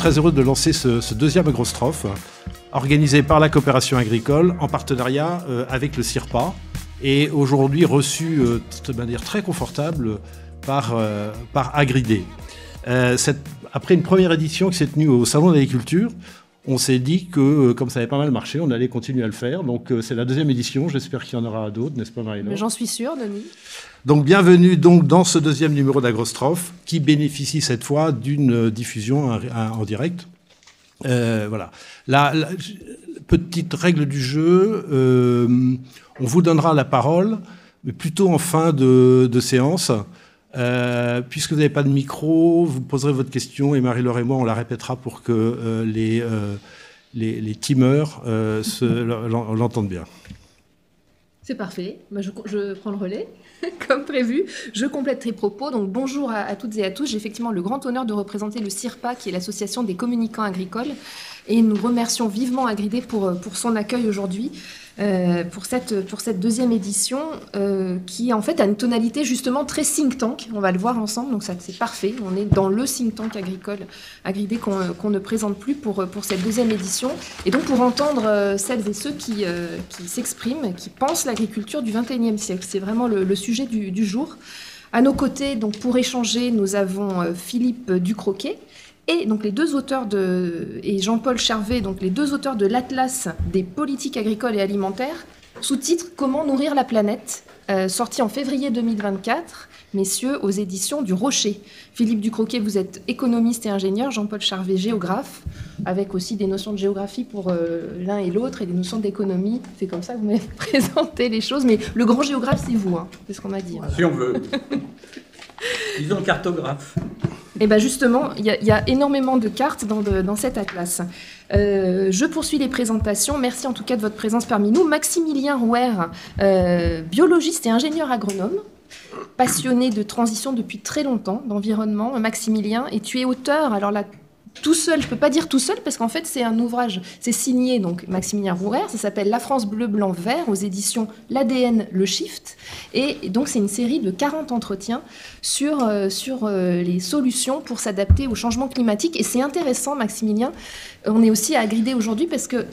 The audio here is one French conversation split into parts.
très heureux de lancer ce deuxième agrostrophe, organisé par la coopération agricole en partenariat avec le CIRPA, et aujourd'hui reçu de manière très confortable par Agridé. Après une première édition qui s'est tenue au Salon de l'Agriculture, on s'est dit que, comme ça avait pas mal marché, on allait continuer à le faire. Donc, c'est la deuxième édition. J'espère qu'il y en aura d'autres, n'est-ce pas, Marie-Laure ? Mais j'en suis sûre, Denis. Donc, bienvenue donc, dans ce deuxième numéro d'Agrostrophe, qui bénéficie cette fois d'une diffusion en direct. Voilà. La petite règle du jeu, on vous donnera la parole, mais plutôt en fin de séance. Puisque vous n'avez pas de micro, vous poserez votre question et Marie-Laure et moi, on la répétera pour que les teamers l'entendent bien. C'est parfait. Je prends le relais, comme prévu. Je complète les propos. Donc, bonjour à toutes et à tous. J'ai effectivement le grand honneur de représenter le CIRPA, qui est l'association des communicants agricoles. Et nous remercions vivement Agridé pour son accueil aujourd'hui. Pour cette deuxième édition qui en fait a une tonalité justement très think tank, on va le voir ensemble, donc ça c'est parfait, on est dans le think tank agricole Agridé qu'on ne présente plus pour cette deuxième édition, et donc pour entendre celles et ceux qui s'expriment, qui pensent l'agriculture du XXIe siècle, c'est vraiment le sujet du jour. À nos côtés, donc pour échanger, nous avons Philippe Ducroquet, et donc les deux auteurs et Jean-Paul Charvet, donc les deux auteurs de l'Atlas des politiques agricoles et alimentaires, sous-titre Comment nourrir la planète, sorti en février 2024, messieurs, aux éditions du Rocher. Philippe Ducroquet, vous êtes économiste et ingénieur, Jean-Paul Charvet, géographe, avec aussi des notions de géographie pour l'un et l'autre, et des notions d'économie. C'est comme ça que vous m'avez présenté les choses, mais le grand géographe, c'est vous, hein, c'est ce qu'on m'a dit. Si on veut. Disons cartographe. Et bien justement, il y a énormément de cartes dans cet atlas. Je poursuis les présentations. Merci en tout cas de votre présence parmi nous. Maximilien Rouer, biologiste et ingénieur agronome, passionné de transition depuis très longtemps, d'environnement. Maximilien, et tu es auteur, alors là, tout seul, je ne peux pas dire tout seul, parce qu'en fait, c'est un ouvrage, c'est signé donc Maximilien Rouer, ça s'appelle La France bleu, blanc, vert, aux éditions L'ADN, le Shift, et donc c'est une série de 40 entretiens sur les solutions pour s'adapter au changement climatique, et c'est intéressant, Maximilien, on est aussi à Agridé aujourd'hui, parce que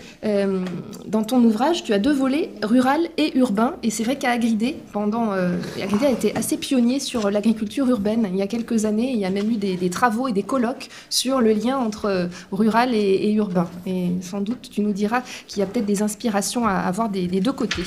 dans ton ouvrage, tu as deux volets, rural et urbain, et c'est vrai qu'à Agridé, Agridé a été assez pionnier sur l'agriculture urbaine, il y a quelques années, il y a même eu des travaux et des colloques sur le lien entre rural et urbain. Et sans doute, tu nous diras qu'il y a peut-être des inspirations à avoir des deux côtés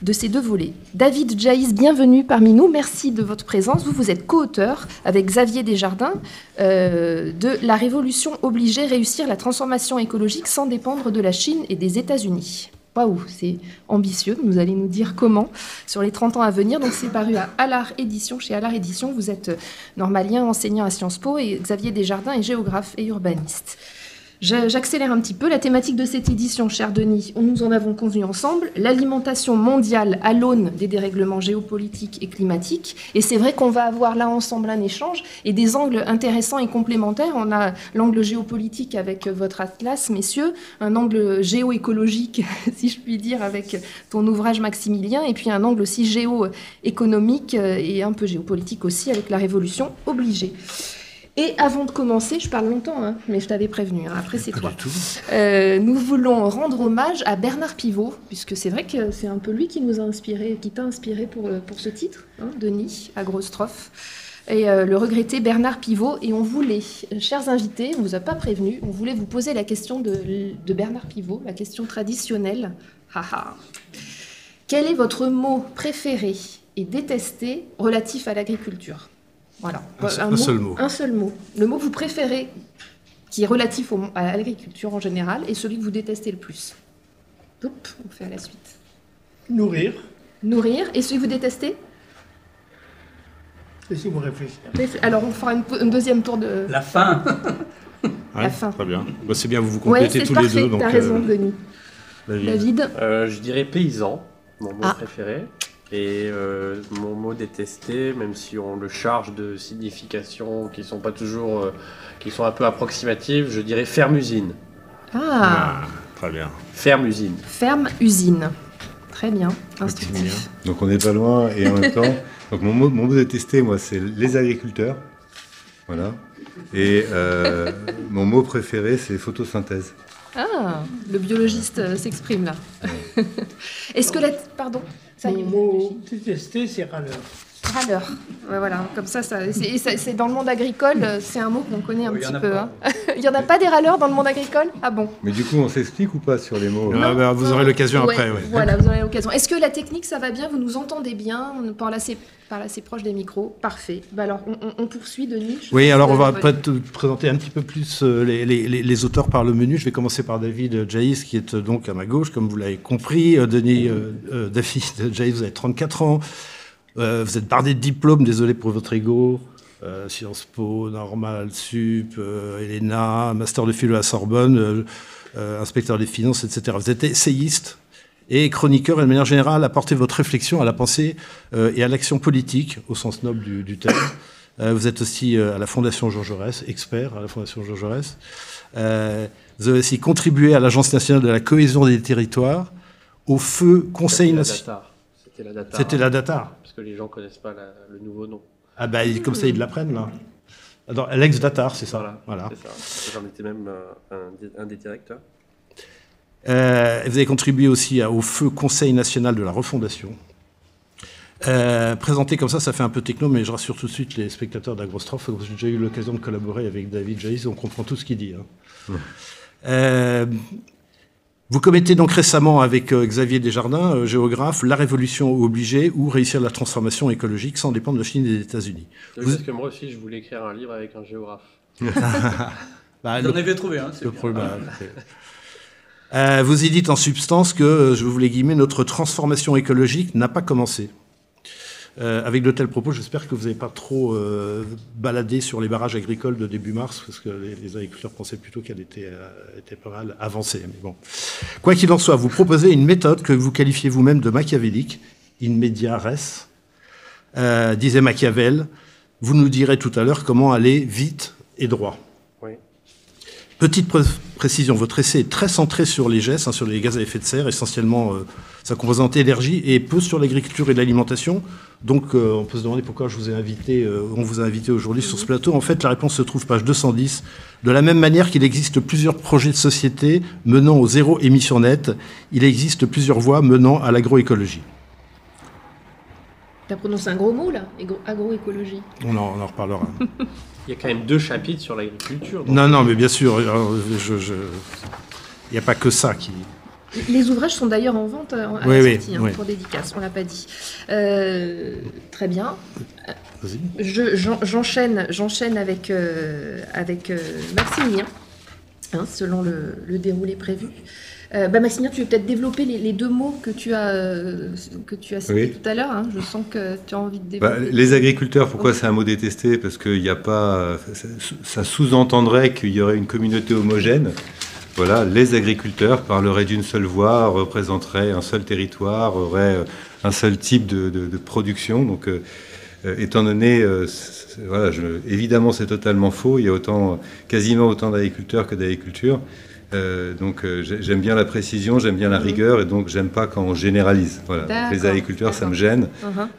de ces deux volets. David Jaïs, bienvenue parmi nous. Merci de votre présence. Vous êtes co-auteur avec Xavier Desjardins de La Révolution obligée, réussir la transformation écologique sans dépendre de la Chine et des États-Unis. Waouh, c'est ambitieux. Vous allez nous dire comment sur les 30 ans à venir. Donc, c'est paru à Allard Édition. Chez Allard Édition, vous êtes normalien, enseignant à Sciences Po, et Xavier Desjardins est géographe et urbaniste. J'accélère un petit peu la thématique de cette édition, cher Denis. Nous en avons convenu ensemble, l'alimentation mondiale à l'aune des dérèglements géopolitiques et climatiques. Et c'est vrai qu'on va avoir là ensemble un échange et des angles intéressants et complémentaires. On a l'angle géopolitique avec votre atlas, messieurs, un angle géoécologique, si je puis dire, avec ton ouvrage Maximilien, et puis un angle aussi géoéconomique et un peu géopolitique aussi avec La Révolution obligée. Et avant de commencer, je parle longtemps, hein, mais je t'avais prévenu, hein, après c'est toi. Nous voulons rendre hommage à Bernard Pivot, puisque c'est vrai que c'est un peu lui qui nous a inspiré, qui t'a inspiré pour ce titre, hein, Denis, Agrostrophe. Et le regretté Bernard Pivot, et on voulait, chers invités, on ne vous a pas prévenu, on voulait vous poser la question de Bernard Pivot, la question traditionnelle. Quel est votre mot préféré et détesté relatif à l'agriculture ? Voilà. Un seul mot. Un seul mot. Le mot que vous préférez, qui est relatif à l'agriculture en général, et celui que vous détestez le plus. Oups, on fait à la suite. Nourrir. Nourrir. Et celui que vous détestez ? Laissez-moi réfléchir. Alors, on fera un deuxième tour de... La faim. Ouais, la faim. Très bien. Bah, c'est bien, vous vous complétez tous parfait, les deux. T'as raison, Denis. David. Je dirais paysan, mon mot préféré. Et mon mot détesté, même si on le charge de significations qui sont pas toujours, qui sont un peu approximatives, je dirais ferme-usine. Très bien. Ferme-usine. Ferme-usine. Très bien. Instructif. Donc on n'est pas loin, et en même temps, donc mon mot détesté, moi, c'est les agriculteurs. Voilà. Et mon mot préféré, c'est photosynthèse. Ah, le biologiste s'exprime là. Est-ce que Pardon. Ça y est, Mon mot détesté, c'est râleur. râleur. Ouais, voilà, comme ça, c'est dans le monde agricole, c'est un mot qu'on connaît un petit peu. Hein. Il n'y en a pas des râleurs dans le monde agricole? Ah bon? Mais du coup, on s'explique ou pas sur les mots? Vous aurez l'occasion après. Ouais. Voilà, vous aurez l'occasion. Est-ce que la technique, ça va bien? Vous nous entendez bien? On parle assez proche des micros. Parfait. Bah alors, on poursuit, Denis. Oui, alors on va peut-être présenter un petit peu plus les auteurs par le menu. Je vais commencer par David Jaïs, qui est donc à ma gauche, comme vous l'avez compris. David Jaïs, vous avez 34 ans. Vous êtes bardé de diplômes, désolé pour votre ego. Sciences Po, Normal, Sup, Elena, Master de Philo à Sorbonne, inspecteur des finances, etc. Vous êtes essayiste et chroniqueur, et de manière générale, apportez votre réflexion à la pensée et à l'action politique, au sens noble du terme. Vous êtes aussi à la Fondation Jean Jaurès, expert à la Fondation Jean Jaurès. Vous avez aussi contribué à l'Agence nationale de la cohésion des territoires, au feu Conseil national. C'était la DATAR. Parce que les gens ne connaissent pas le nouveau nom. Ah bah, comme ça, ils l'apprennent, là. Alors, l'ex-DATAR, c'est ça. Voilà. C'est ça. J'en étais même un des directeurs. Vous avez contribué aussi au feu Conseil national de la refondation. Présenté comme ça fait un peu techno, mais je rassure tout de suite les spectateurs d'Agrostrophe. J'ai déjà eu l'occasion de collaborer avec David Jaïs, on comprend tout ce qu'il dit. Hein. Vous commettez donc récemment avec Xavier Desjardins, géographe, la révolution obligée ou réussir la transformation écologique sans dépendre de Chine et des États-Unis. Parce que moi aussi, je voulais écrire un livre avec un géographe. Bah, J'en avais trouvé un. Le problème. Vous y dites en substance que, je vous les guillemets, notre transformation écologique n'a pas commencé. Avec de tels propos, j'espère que vous n'avez pas trop baladé sur les barrages agricoles de début mars, parce que les agriculteurs pensaient plutôt qu'elle était pas mal avancée. Mais bon. Quoi qu'il en soit, vous proposez une méthode que vous qualifiez vous-même de machiavélique, in media res, disait Machiavel. Vous nous direz tout à l'heure comment aller vite et droit. Oui. Petite précision, votre essai est très centré sur les GES, sur les gaz à effet de serre, essentiellement sa composante énergie, et peu sur l'agriculture et l'alimentation. Donc on peut se demander pourquoi on vous a invité aujourd'hui sur ce plateau. En fait, la réponse se trouve page 210. De la même manière qu'il existe plusieurs projets de société menant au zéro émission nette, il existe plusieurs voies menant à l'agroécologie. Tu as prononcé un gros mot, là, agroécologie. On en reparlera. Il y a quand même 2 chapitres sur l'agriculture. Non, mais bien sûr, il n'y a pas que ça qui... Les ouvrages sont d'ailleurs en vente à la sortie, pour dédicace, on ne l'a pas dit. Très bien. J'enchaîne avec Maximilien, selon le déroulé prévu. Maximilien, tu veux peut-être développer les 2 mots que tu as cités tout à l'heure. Hein. Je sens que tu as envie de développer. Les agriculteurs, pourquoi c'est un mot détesté? Parce qu'il n'y a pas... Ça sous-entendrait qu'il y aurait une communauté homogène. Voilà, les agriculteurs parleraient d'une seule voix, représenteraient un seul territoire, auraient un seul type de production. Donc, étant donné, évidemment, c'est totalement faux. Il y a quasiment autant d'agriculteurs que d'agriculture. Donc, j'aime bien la précision, j'aime bien la rigueur, et donc j'aime pas quand on généralise. Voilà. Donc, les agriculteurs, ça me gêne.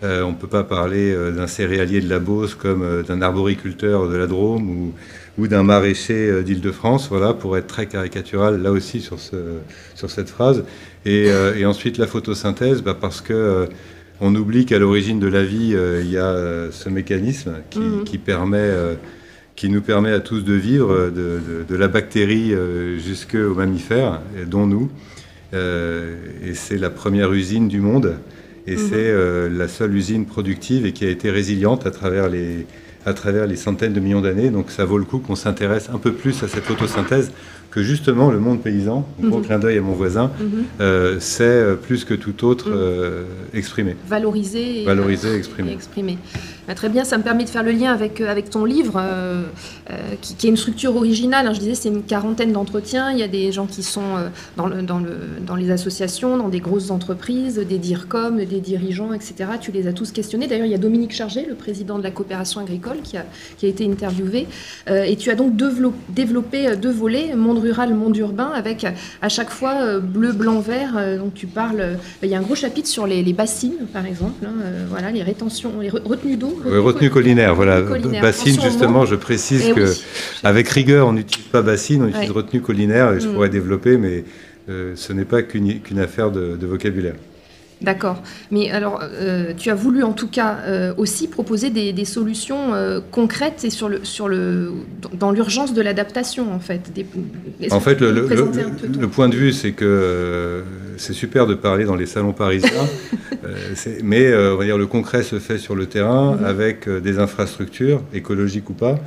On peut pas parler d'un céréalier de la Beauce comme d'un arboriculteur de la Drôme ou d'un maraîcher d'Île-de-France, voilà, pour être très caricatural là aussi sur cette phrase. Et ensuite la photosynthèse, parce que on oublie qu'à l'origine de la vie, il y a ce mécanisme qui nous permet à tous de vivre, de la bactérie jusqu'aux mammifères, dont nous. Et c'est la première usine du monde, et c'est la seule usine productive et qui a été résiliente à travers les centaines de millions d'années. Donc ça vaut le coup qu'on s'intéresse un peu plus à cette photosynthèse que justement le monde paysan, gros clin d'œil à mon voisin, c'est plus que tout autre exprimé. Valoriser et exprimer. Très bien, ça me permet de faire le lien avec ton livre, qui a une structure originale. Je disais, c'est une 40aine d'entretiens. Il y a des gens qui sont dans les associations, dans des grosses entreprises, des DIRCOM, des dirigeants, etc. Tu les as tous questionnés. D'ailleurs, il y a Dominique Chargé, le président de la coopération agricole, qui a été interviewé. Et tu as donc développé 2 volets, monde rural, monde urbain, avec à chaque fois bleu, blanc, vert. Donc tu parles... il y a un gros chapitre sur les bassines, par exemple. Voilà, les rétentions, les retenues d'eau, retenue collinaire, voilà. collinaire. Bassine, Attention au justement, mot. je précise Eh que oui. avec rigueur, on n'utilise pas bassine, on utilise Ouais. retenue collinaire, et je pourrais développer, mais ce n'est pas qu'une affaire de vocabulaire. D'accord. Mais alors, tu as voulu en tout cas aussi proposer des solutions concrètes et dans l'urgence de l'adaptation, en fait. Est-ce En que fait, tu peux nous présenter un peu ton- le point de vue, c'est que c'est super de parler dans les salons parisiens, mais on va dire le concret se fait sur le terrain avec des infrastructures, écologiques ou pas.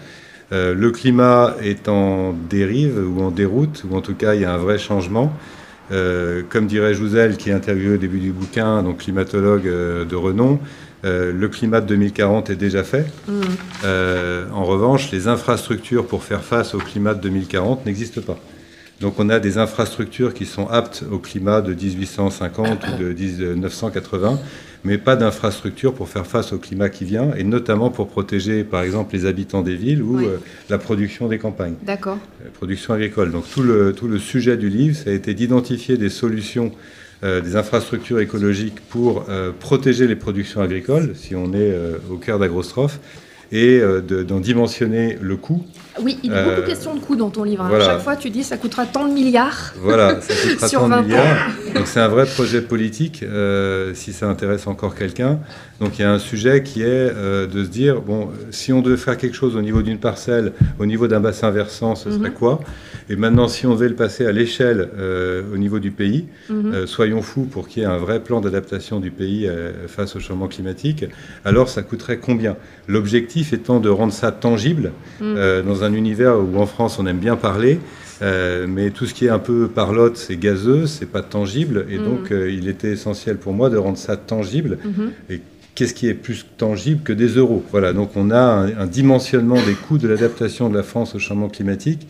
Le climat est en dérive ou en déroute, ou en tout cas, il y a un vrai changement. Comme dirait Jouzel, qui est interviewé au début du bouquin, donc climatologue de renom, le climat de 2040 est déjà fait. En revanche, les infrastructures pour faire face au climat de 2040 n'existent pas. Donc on a des infrastructures qui sont aptes au climat de 1850 ou de 1980, mais pas d'infrastructures pour faire face au climat qui vient, et notamment pour protéger, par exemple, les habitants des villes ou Oui. la production des campagnes. D'accord. Production agricole. Donc tout le sujet du livre, ça a été d'identifier des solutions, des infrastructures écologiques pour protéger les productions agricoles, si on est au cœur d'Agrostrophe, et d'en dimensionner le coût. Oui, il est beaucoup question de coûts dans ton livre. Hein. Voilà. À chaque fois, tu dis ça coûtera tant de milliards. Voilà, ça coûtera Sur tant 20 de ans. milliards. Donc c'est un vrai projet politique, si ça intéresse encore quelqu'un. Donc il y a un sujet qui est de se dire, bon, si on devait faire quelque chose au niveau d'une parcelle, au niveau d'un bassin versant, ce serait quoi? Et maintenant, si on devait le passer à l'échelle au niveau du pays, soyons fous pour qu'il y ait un vrai plan d'adaptation du pays face au changement climatique, alors ça coûterait combien? L'objectif étant de rendre ça tangible dans un univers où en France on aime bien parler, mais tout ce qui est un peu parlotte, c'est gazeux, c'est pas tangible, et donc il était essentiel pour moi de rendre ça tangible. Et qu'est-ce qui est plus tangible que des euros? Voilà, donc on a un dimensionnement des coûts de l'adaptation de la France au changement climatique.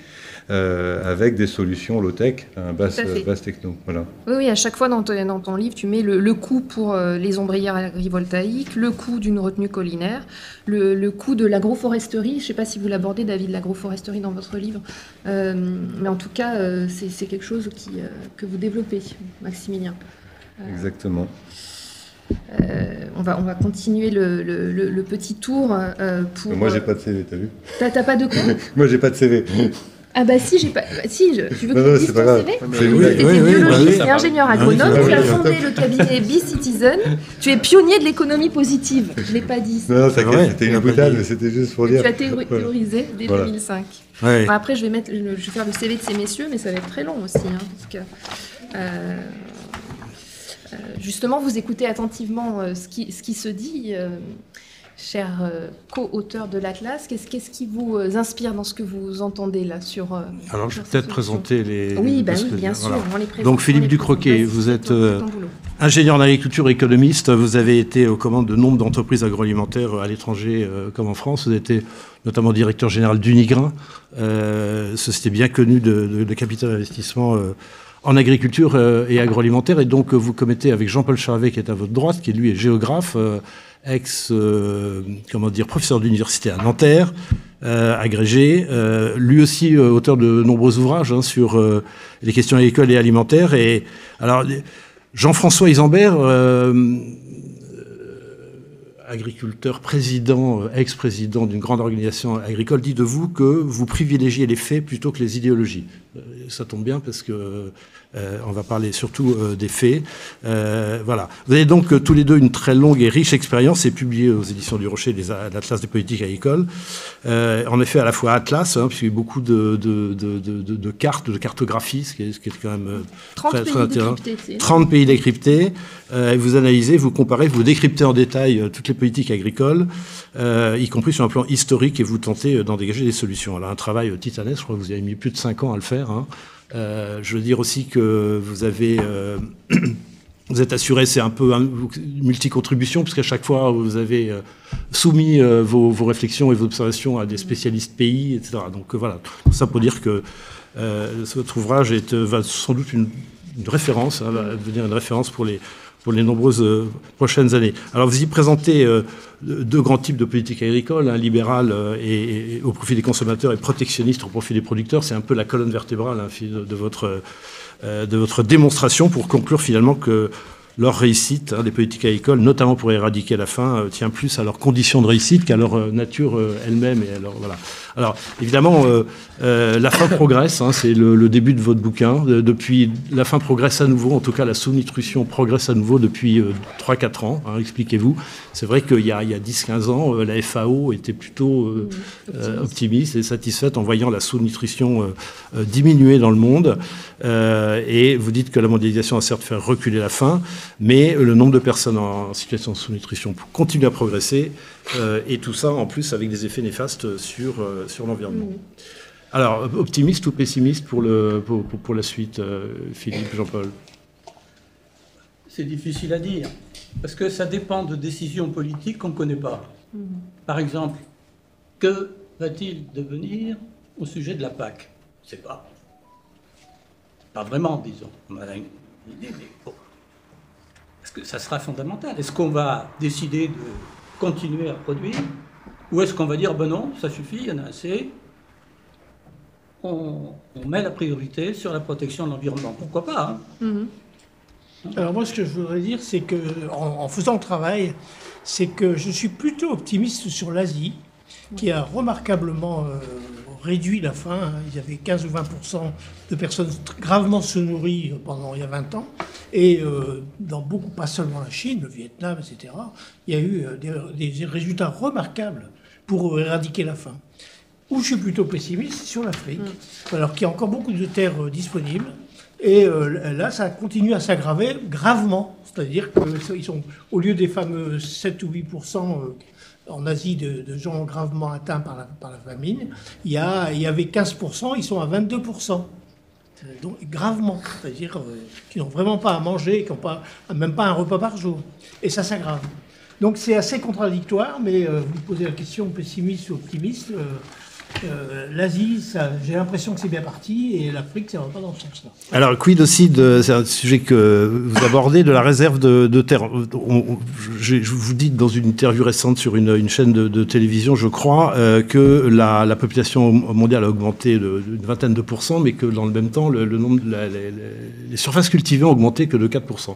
Avec des solutions low-tech, basse techno. Voilà. Oui, oui, à chaque fois dans ton livre, tu mets le coût pour les ombrières agrivoltaïques, le coût d'une retenue collinaire, le coût de l'agroforesterie. Je ne sais pas si vous l'abordez, David, l'agroforesterie dans votre livre. Mais en tout cas, c'est quelque chose que vous développez, Maximilien. Exactement. On va continuer le petit tour pour... Moi, j'ai pas de CV, t'as vu? T'as pas de quoi? Moi, j'ai pas de CV. Ah bah si, j'ai pas... Si, tu veux que Non, je non, dise c'est pas ton grave. CV? C'est oui, Tu étais oui, biologiste bah oui. et ingénieur agronome, Ah oui, tu as oui. fondé le cabinet B-Citizen, tu es pionnier de l'économie positive, je ne l'ai pas dit. Non, C'est t'inquiète, vrai. c'était Il une a pas boutade, dit. mais c'était juste pour Tu dire. as théorisé dès Voilà. 2005. Ouais. Bon, après, je vais faire le CV de ces messieurs, mais ça va être très long aussi. Hein, parce que, justement, vous écoutez attentivement ce qui se dit, cher co-auteur de l'Atlas. Qu'est-ce qui vous inspire dans ce que vous entendez là sur... Alors, je vais sur peut-être ces présenter les... Oui, bah parce oui, que- bien sûr, voilà. on les présente. Donc, on Philippe les Ducroquet, présente. vous Vas-y, êtes c'est ton boulot. ingénieur en agriculture, économiste. Vous avez été aux commandes de nombre d'entreprises agroalimentaires à l'étranger comme en France. Vous avez été notamment directeur général d'Unigrain, société bien connue de capital investissement en agriculture et agroalimentaire. Et donc, vous commettez avec Jean-Paul Charvet, qui est à votre droite, qui lui est géographe, professeur d'université à Nanterre, agrégé, lui aussi auteur de nombreux ouvrages sur les questions agricoles et alimentaires. Et alors, Jean-François Isambert, agriculteur, président, ex-président d'une grande organisation agricole, dit de vous que vous privilégiez les faits plutôt que les idéologies. Ça tombe bien parce que on va parler surtout des faits. Voilà. Vous avez donc tous les deux une très longue et riche expérience, et publié aux éditions du Rocher l'Atlas des politiques agricoles. En effet, à la fois Atlas, puisqu'il y a eu beaucoup de cartes, de cartographie, ce qui est quand même 30 très, pays très intéressant. décryptés. 30 pays décryptés. Vous analysez, vous comparez, vous décryptez en détail toutes les politiques agricoles, y compris sur un plan historique, et vous tentez d'en dégager des solutions. Alors un travail titanesque, je crois que vous avez mis plus de 5 ans à le faire. Hein. Je veux dire aussi que vous avez... vous êtes assuré, c'est un peu une multi-contribution, puisqu'à chaque fois, vous avez soumis vos réflexions et vos observations à des spécialistes pays, etc. Donc voilà, tout ça pour dire que votre ouvrage va sans doute une référence, va devenir une référence pour les nombreuses prochaines années. Alors vous y présentez deux grands types de politique agricole, libérale et au profit des consommateurs, et protectionniste au profit des producteurs. C'est un peu la colonne vertébrale de votre démonstration, pour conclure finalement que leur réussite des politiques agricoles, notamment pour éradiquer la faim, tient plus à leurs conditions de réussite qu'à leur nature elle-même. Et voilà. Alors, évidemment, la faim progresse, c'est le début de votre bouquin. Depuis, la faim progresse à nouveau, en tout cas la sous-nutrition progresse à nouveau depuis 3-4 ans, expliquez-vous. C'est vrai qu'il y a 10-15 ans, la FAO était plutôt optimiste et satisfaite en voyant la sous-nutrition diminuer dans le monde. Et vous dites que la mondialisation a certes fait reculer la faim, mais le nombre de personnes en situation de sous-nutrition continue à progresser, et tout ça en plus avec des effets néfastes sur l'environnement. Alors, optimiste ou pessimiste pour la suite, Philippe, Jean-Paul? C'est difficile à dire, parce que ça dépend de décisions politiques qu'on ne connaît pas. Par exemple, que va-t-il devenir au sujet de la PAC? Je ne sais pas. Pas vraiment, disons. On a une idée, mais bon. Est-ce que ça sera fondamental? Est-ce qu'on va décider de continuer à produire? Ou est-ce qu'on va dire, ben non, ça suffit, il y en a assez, on met la priorité sur la protection de l'environnement? Pourquoi pas, Alors moi, ce que je voudrais dire, c'est que en faisant le travail, c'est que je suis plutôt optimiste sur l'Asie, qui a remarquablement réduit la faim. Il y avait 15 ou 20% de personnes gravement sous-nourries il y a 20 ans. Et dans beaucoup, pas seulement la Chine, le Vietnam, etc., il y a eu des résultats remarquables pour éradiquer la faim. Où je suis plutôt pessimiste, c'est sur l'Afrique, alors qu'il y a encore beaucoup de terres disponibles. Et là, ça continue à s'aggraver gravement. C'est-à-dire qu'ils sont, au lieu des fameux 7 ou 8% en Asie de gens gravement atteints par la famine, il y avait 15%, ils sont à 22%. Donc gravement, c'est-à-dire qu'ils n'ont vraiment pas à manger, qui n'ont même pas un repas par jour. Et ça s'aggrave. Donc c'est assez contradictoire, mais vous posez la question pessimiste ou optimiste. L'Asie, j'ai l'impression que c'est bien parti, et l'Afrique, ça ne va pas dans ce sens-là. Alors, quid aussi, c'est un sujet que vous abordez, de la réserve de terre. Je vous dis dans une interview récente sur une chaîne de télévision, je crois, que la population mondiale a augmenté d'une vingtaine de %, mais que dans le même temps, le nombre, les surfaces cultivées ont augmenté que de 4%.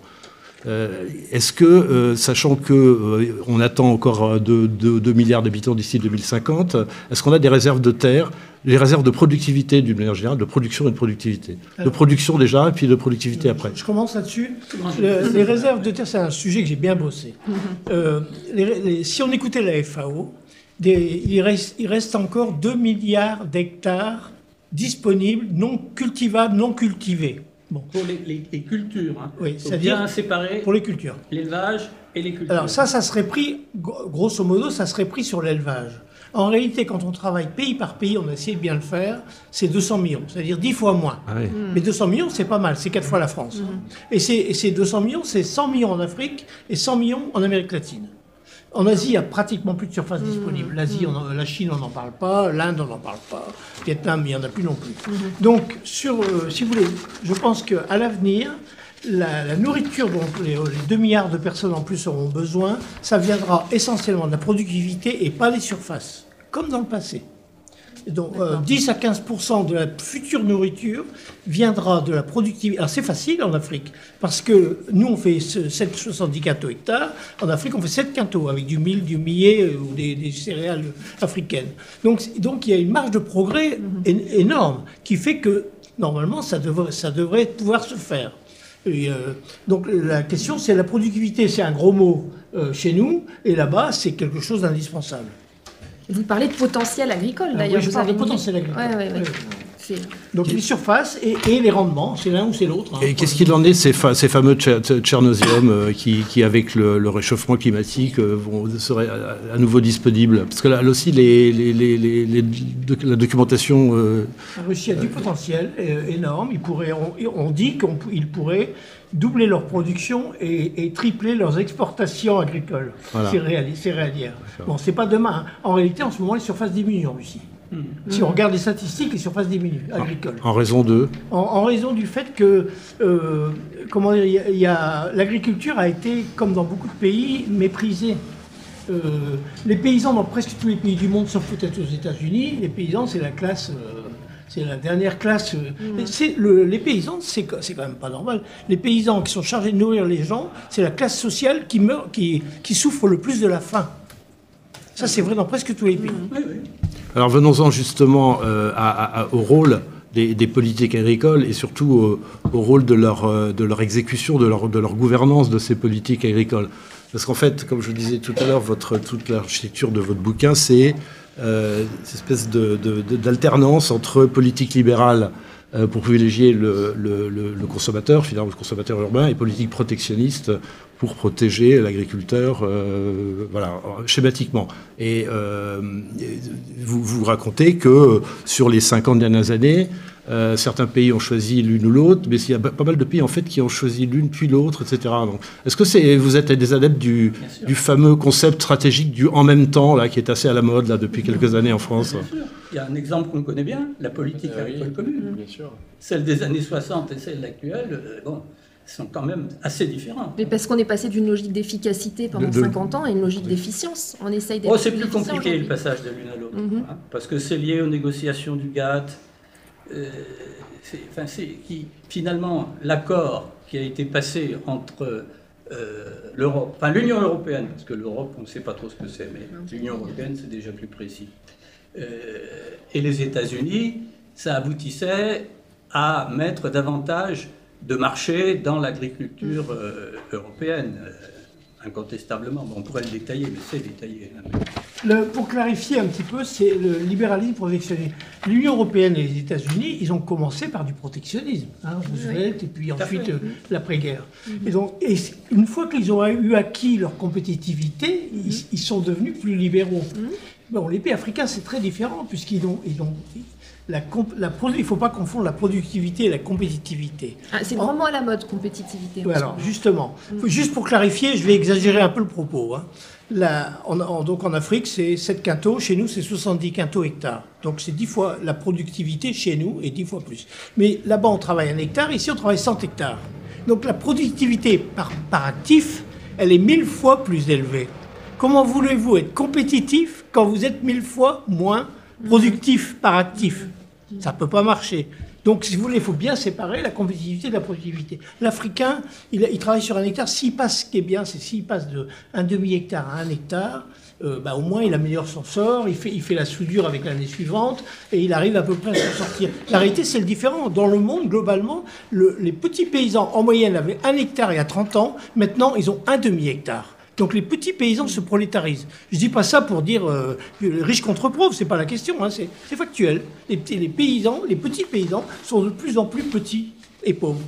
Est-ce que, sachant qu'on attend encore 2 milliards d'habitants d'ici 2050, est-ce qu'on a des réserves de terre, les réserves de productivité d'une manière générale, de production et de productivité? De production déjà, et puis de productivité après. Je commence là-dessus. Les réserves de terre, c'est un sujet que j'ai bien bossé. Si on écoutait la FAO, il reste encore 2 milliards d'hectares disponibles, non cultivables, non cultivés. Bon. Pour les cultures, oui, c'est-à-dire bien séparer pour les cultures. L'élevage et les cultures. Alors ça serait pris, grosso modo, ça serait pris sur l'élevage. En réalité, quand on travaille pays par pays, on a essayé de bien le faire, c'est 200 millions, c'est-à-dire 10 fois moins. Ah oui. Mais 200 millions, c'est pas mal, c'est 4 fois la France. Et ces 200 millions, c'est 100 millions en Afrique et 100 millions en Amérique latine. En Asie, il n'y a pratiquement plus de surface disponible. L'Asie, la Chine, on n'en parle pas. L'Inde, on n'en parle pas. Le Vietnam, il n'y en a plus non plus. Donc, si vous voulez, je pense qu'à l'avenir, la nourriture dont les 2 milliards de personnes en plus auront besoin, ça viendra essentiellement de la productivité et pas des surfaces, comme dans le passé. Donc 10 à 15% de la future nourriture viendra de la productivité. Alors c'est facile en Afrique, parce que nous on fait 70 quintaux hectares, en Afrique on fait 7 quintaux, avec du mil, du millet ou des céréales africaines. Donc il y a une marge de progrès énorme, qui fait que normalement ça devrait pouvoir se faire. Et, donc la question c'est la productivité, c'est un gros mot chez nous, et là-bas c'est quelque chose d'indispensable. Vous parlez de potentiel agricole, d'ailleurs. Oui, je parle de potentiel agricole. Oui. Donc les surfaces et les rendements, c'est l'un ou c'est l'autre. Et qu'est-ce qu'il en est ces fameux tchernosiums qui, avec le réchauffement climatique, seraient à nouveau disponibles? Parce que là aussi, la documentation... La Russie a du potentiel énorme. On dit qu'ils pourraient doubler leur production et tripler leurs exportations agricoles. Voilà. Céréalières. Bon, c'est pas demain. En réalité, en ce moment, les surfaces diminuent en Russie. Si on regarde les statistiques, les surfaces diminuent, agricoles. En raison de en raison du fait que, l'agriculture a été, comme dans beaucoup de pays, méprisée. Les paysans, dans presque tous les pays du monde, sauf peut-être aux États-Unis, les paysans, c'est la classe C'est la dernière classe. Les paysans, c'est quand même pas normal. Les paysans qui sont chargés de nourrir les gens, c'est la classe sociale qui meurt, qui souffre le plus de la faim. Ça, c'est vrai dans presque tous les pays. Alors venons-en justement au rôle des politiques agricoles et surtout au rôle de leur exécution, de leur gouvernance de ces politiques agricoles. Parce qu'en fait, comme je le disais tout à l'heure, toute l'architecture de votre bouquin, c'est cette espèce d'alternance entre politique libérale pour privilégier le consommateur, finalement le consommateur urbain, et politique protectionniste pour protéger l'agriculteur, voilà, schématiquement. Et vous racontez que sur les 50 dernières années, certains pays ont choisi l'une ou l'autre, mais il y a pas mal de pays en fait qui ont choisi l'une puis l'autre, etc. Donc, est-ce que vous êtes des adeptes du fameux concept stratégique du en même temps là, qui est assez à la mode là depuis quelques années en France? Bien sûr. Il y a un exemple qu'on connaît bien, la politique agricole commune. Bien sûr. Celle des années 60 et celle actuelle, sont quand même assez différentes. Mais parce qu'on est passé d'une logique d'efficacité pendant 50 ans à une logique d'efficience. On essaye d'être c'est plus compliqué le passage de l'une à l'autre, parce que c'est lié aux négociations du GATT. Finalement, l'accord qui a été passé entre l'Union européenne, parce que l'Europe, on ne sait pas trop ce que c'est, mais l'Union européenne, c'est déjà plus précis, et les États-Unis, ça aboutissait à mettre davantage de marché dans l'agriculture européenne, incontestablement. Bon, on pourrait le détailler, mais c'est détaillé. Pour clarifier un petit peu, c'est le libéralisme protectionniste. L'Union européenne et les États-Unis, ils ont commencé par du protectionnisme, Roosevelt, et puis ensuite l'après-guerre. Et donc, une fois qu'ils ont eu acquis leur compétitivité, ils sont devenus plus libéraux. Bon, les pays africains, c'est très différent, puisqu'ils ont il ne faut pas confondre la productivité et la compétitivité. C'est vraiment à la mode, compétitivité. Alors, justement, juste pour clarifier, je vais exagérer un peu le propos. Donc en Afrique, c'est 7 quintaux, chez nous, c'est 70 quintaux hectares. Donc c'est 10 fois la productivité chez nous et 10 fois plus. Mais là-bas, on travaille 1 hectare, ici, on travaille 100 hectares. Donc la productivité par actif, elle est 1000 fois plus élevée. Comment voulez-vous être compétitif quand vous êtes 1000 fois moins productif par actif? Ça ne peut pas marcher. Donc, si vous voulez, il faut bien séparer la compétitivité de la productivité. L'Africain, il travaille sur 1 hectare. Ce qui est bien, c'est s'il passe de 1 demi-hectare à 1 hectare, au moins il améliore son sort, il fait la soudure avec l'année suivante, et il arrive à peu près à s'en sortir. La réalité, c'est le différent. Dans le monde, globalement, les petits paysans, en moyenne, avaient 1 hectare il y a 30 ans. Maintenant, ils ont 1 demi-hectare. Donc les petits paysans se prolétarisent. Je ne dis pas ça pour dire riches contre pauvres, ce n'est pas la question, c'est factuel. Les petits paysans sont de plus en plus petits et pauvres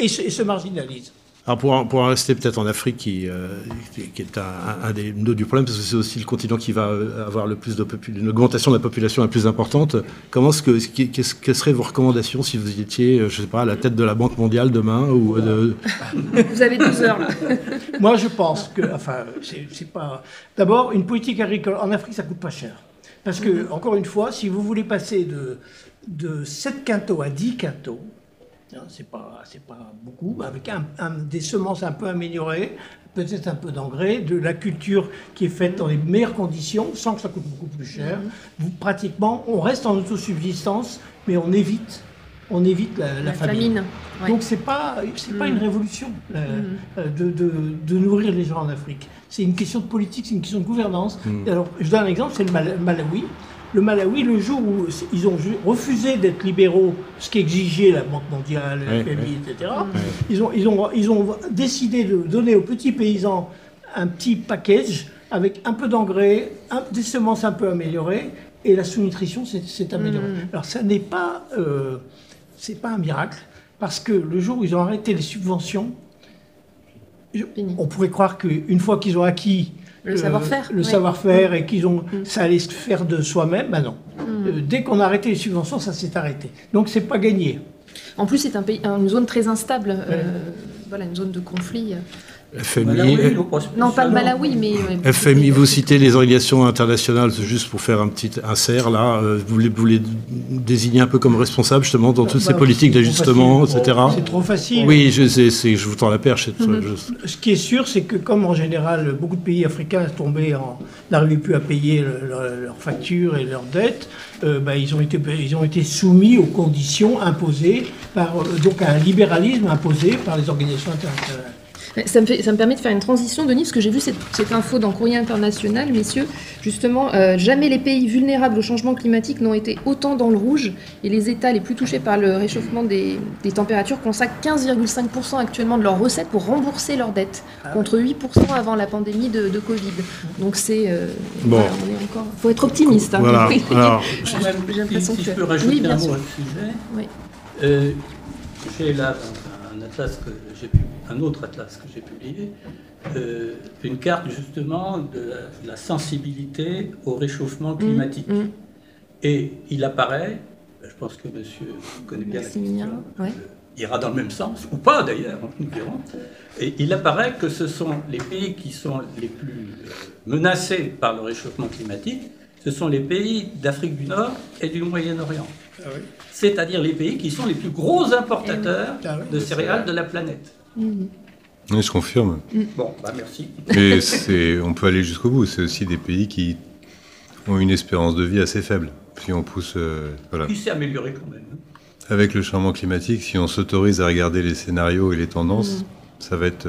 et se marginalisent. Alors pour en rester peut-être en Afrique, qui est un des nœuds du problème, parce que c'est aussi le continent qui va avoir le plus une augmentation de la population la plus importante, quelles seraient vos recommandations si vous étiez, je ne sais pas, à la tête de la Banque mondiale demain ou Vous avez 12 heures là. Moi je pense que, c'est pas... D'abord, une politique agricole en Afrique, ça coûte pas cher. Parce que, encore une fois, si vous voulez passer de 7 quintaux à 10 quintaux, c'est pas beaucoup, avec des semences un peu améliorées, peut-être un peu d'engrais, de la culture qui est faite dans les meilleures conditions, sans que ça coûte beaucoup plus cher. Pratiquement, on reste en autosubsistance, mais on évite la famine. Ouais. Donc c'est pas une révolution de nourrir les gens en Afrique. C'est une question de politique, c'est une question de gouvernance. Alors, je donne un exemple, c'est le Malawi. Le Malawi, le jour où ils ont refusé d'être libéraux, ce qu'exigeait la Banque mondiale, la FMI, etc., ils ont décidé de donner aux petits paysans un petit package avec un peu d'engrais, des semences un peu améliorées, et la sous-nutrition s'est améliorée. Alors ça n'est pas, c'est pas un miracle, parce que le jour où ils ont arrêté les subventions, on pourrait croire qu'une fois qu'ils ont acquis le savoir-faire et ça allait se faire de soi-même, non. Dès qu'on a arrêté les subventions, ça s'est arrêté. Donc c'est pas gagné. En plus, c'est une zone très instable, une zone de conflit. FMI, Non, pas le Malawi, mais... FMI, vous citez les organisations internationales, juste pour faire un petit insert, là, vous les désignez un peu comme responsables, justement, dans toutes ces politiques d'ajustement, etc. C'est trop facile. Oui, je vous tends la perche. Ce qui est sûr, c'est que comme en général, beaucoup de pays africains n'arrivaient plus à payer leurs factures et leurs dettes, ils ont été soumis aux conditions imposées donc à un libéralisme imposé par les organisations internationales. Ça me permet de faire une transition, Denis, parce que j'ai vu cette info dans Courrier International, messieurs. Justement, jamais les pays vulnérables au changement climatique n'ont été autant dans le rouge, et les États les plus touchés par le réchauffement des températures consacrent 15,5% actuellement de leurs recettes pour rembourser leurs dettes, contre 8% avant la pandémie de Covid. Donc c'est... bon. Voilà, on est encore... faut être optimiste. Hein. Voilà. Alors, si je peux rajouter un mot à ce sujet, oui. J'ai là un autre atlas que j'ai publié, une carte justement de la sensibilité au réchauffement climatique. Et il apparaît, je pense que monsieur connaît bien la question, ira dans le même sens, ou pas d'ailleurs, nous verrons. Et il apparaît que ce sont les pays qui sont les plus menacés par le réchauffement climatique, ce sont les pays d'Afrique du Nord et du Moyen-Orient. Ah oui. C'est-à-dire les pays qui sont les plus gros importateurs de céréales de la planète. Oui, je confirme. Bon, merci. Et on peut aller jusqu'au bout. C'est aussi des pays qui ont une espérance de vie assez faible. Si on pousse... voilà. Il s'est amélioré quand même. Avec le changement climatique, si on s'autorise à regarder les scénarios et les tendances, ça va être...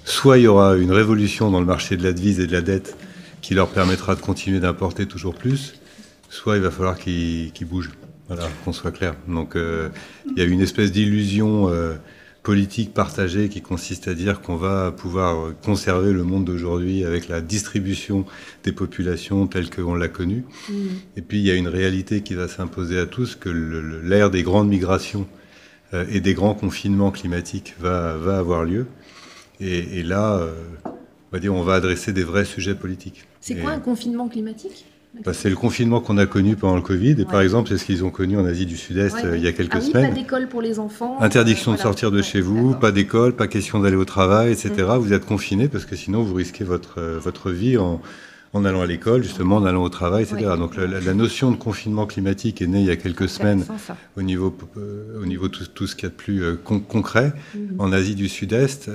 soit il y aura une révolution dans le marché de la devise et de la dette qui leur permettra de continuer d'importer toujours plus, soit il va falloir qu'ils bougent. Voilà, qu'on soit clair. Donc il y a une espèce d'illusion politique partagée qui consiste à dire qu'on va pouvoir conserver le monde d'aujourd'hui avec la distribution des populations telle qu'on l'a connue. Et puis il y a une réalité qui va s'imposer à tous, que l'ère des grandes migrations et des grands confinements climatiques va avoir lieu. Et là, on va adresser des vrais sujets politiques. C'est quoi un confinement climatique ? C'est le confinement qu'on a connu pendant le Covid. Et par exemple, c'est ce qu'ils ont connu en Asie du Sud-Est il y a quelques semaines. Pas d'école pour les enfants. Interdiction de sortir de chez vous, pas d'école, pas question d'aller au travail, etc. Vous êtes confinés parce que sinon vous risquez votre vie en allant à l'école, justement, en allant au travail, etc. Donc la notion de confinement climatique est née il y a quelques semaines au niveau tout ce qu'il y a de plus concret. En Asie du Sud-Est,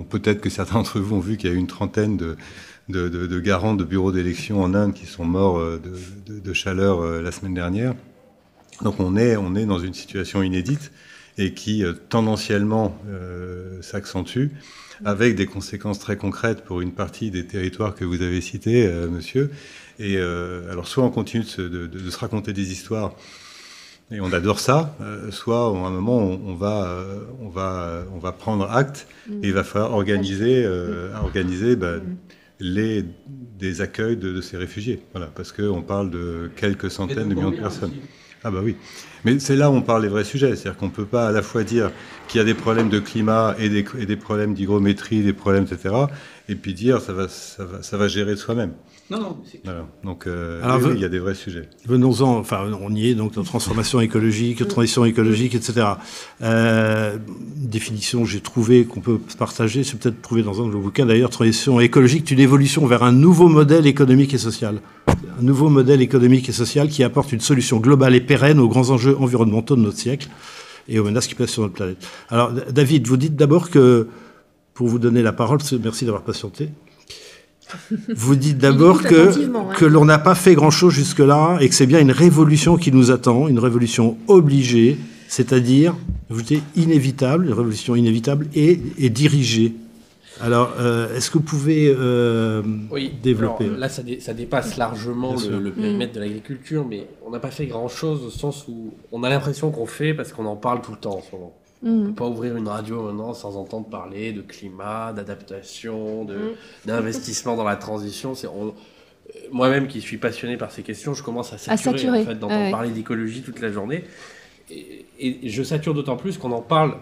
peut-être que certains d'entre vous ont vu qu'il y a eu une trentaine de garants de bureaux d'élection en Inde qui sont morts de chaleur la semaine dernière. Donc on est dans une situation inédite et qui tendanciellement s'accentue avec des conséquences très concrètes pour une partie des territoires que vous avez cités, monsieur. Et alors soit on continue de se raconter des histoires et on adore ça, soit à un moment on va prendre acte et il va falloir organiser des accueils de ces réfugiés. Voilà, parce qu'on parle de quelques centaines de millions de personnes. Ah bah oui. Mais c'est là où on parle des vrais sujets. C'est-à-dire qu'on ne peut pas à la fois dire qu'il y a des problèmes de climat et des problèmes d'hygrométrie, des problèmes, etc. Et puis dire ça va gérer de soi-même. Non. Voilà. Donc, il y a des vrais sujets. Venons-en, on y est, donc, dans transformation écologique, transition écologique, etc. Définition, j'ai trouvé qu'on peut partager, c'est peut-être trouvé dans un de vos bouquins d'ailleurs, transition écologique, une évolution vers un nouveau modèle économique et social. Un nouveau modèle économique et social qui apporte une solution globale et pérenne aux grands enjeux environnementaux de notre siècle et aux menaces qui pèsent sur notre planète. Alors, David, vous dites d'abord que, pour vous donner la parole, merci d'avoir patienté, vous dites d'abord que l'on n'a pas fait grand-chose jusque-là et que c'est bien une révolution qui nous attend, une révolution obligée, c'est-à-dire, vous dites inévitable, une révolution inévitable et dirigée. Alors, est-ce que vous pouvez développer ? Alors, là, ça dépasse largement le périmètre de l'agriculture, mais on n'a pas fait grand-chose au sens où on a l'impression qu'on fait parce qu'on en parle tout le temps en ce moment. On ne peut pas ouvrir une radio maintenant sans entendre parler de climat, d'adaptation, d'investissement dans la transition. Moi-même qui suis passionné par ces questions, je commence à saturer. En fait, d'entendre parler d'écologie toute la journée. Et je sature d'autant plus qu'on en parle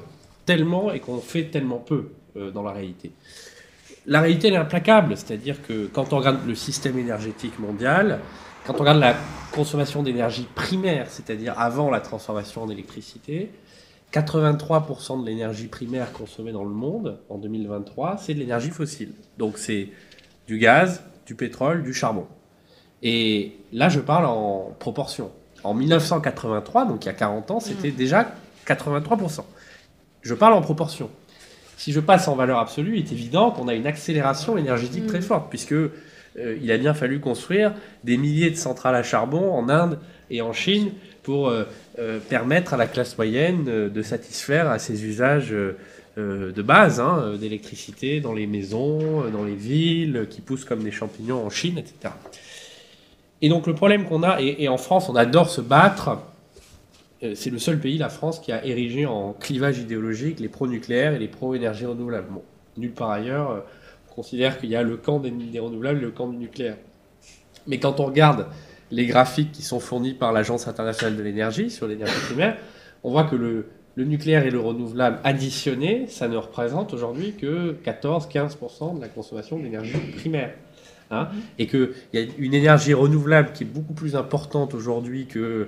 tellement et qu'on fait tellement peu dans la réalité. La réalité, elle est implacable. C'est-à-dire que quand on regarde le système énergétique mondial, quand on regarde la consommation d'énergie primaire, c'est-à-dire avant la transformation en électricité, 83% de l'énergie primaire consommée dans le monde en 2023, c'est de l'énergie fossile. Donc c'est du gaz, du pétrole, du charbon. Et là, je parle en proportion. En 1983, donc il y a 40 ans, c'était déjà 83%. Je parle en proportion. Si je passe en valeur absolue, il est évident qu'on a une accélération énergétique très forte, puisque il a bien fallu construire des milliers de centrales à charbon en Inde et en Chine pour permettre à la classe moyenne de satisfaire à ses usages de base, d'électricité dans les maisons, dans les villes, qui poussent comme des champignons en Chine, etc. Et donc le problème qu'on a, et en France on adore se battre, c'est le seul pays, la France, qui a érigé en clivage idéologique les pro-nucléaires et les pro-énergie renouvelable. Bon, nulle part ailleurs, on considère qu'il y a le camp des renouvelables et le camp du nucléaire. Mais quand on regarde les graphiques qui sont fournis par l'Agence internationale de l'énergie sur l'énergie primaire, on voit que le nucléaire et le renouvelable additionnés, ça ne représente aujourd'hui que 14-15% de la consommation d'énergie primaire. Et qu'il y a une énergie renouvelable qui est beaucoup plus importante aujourd'hui que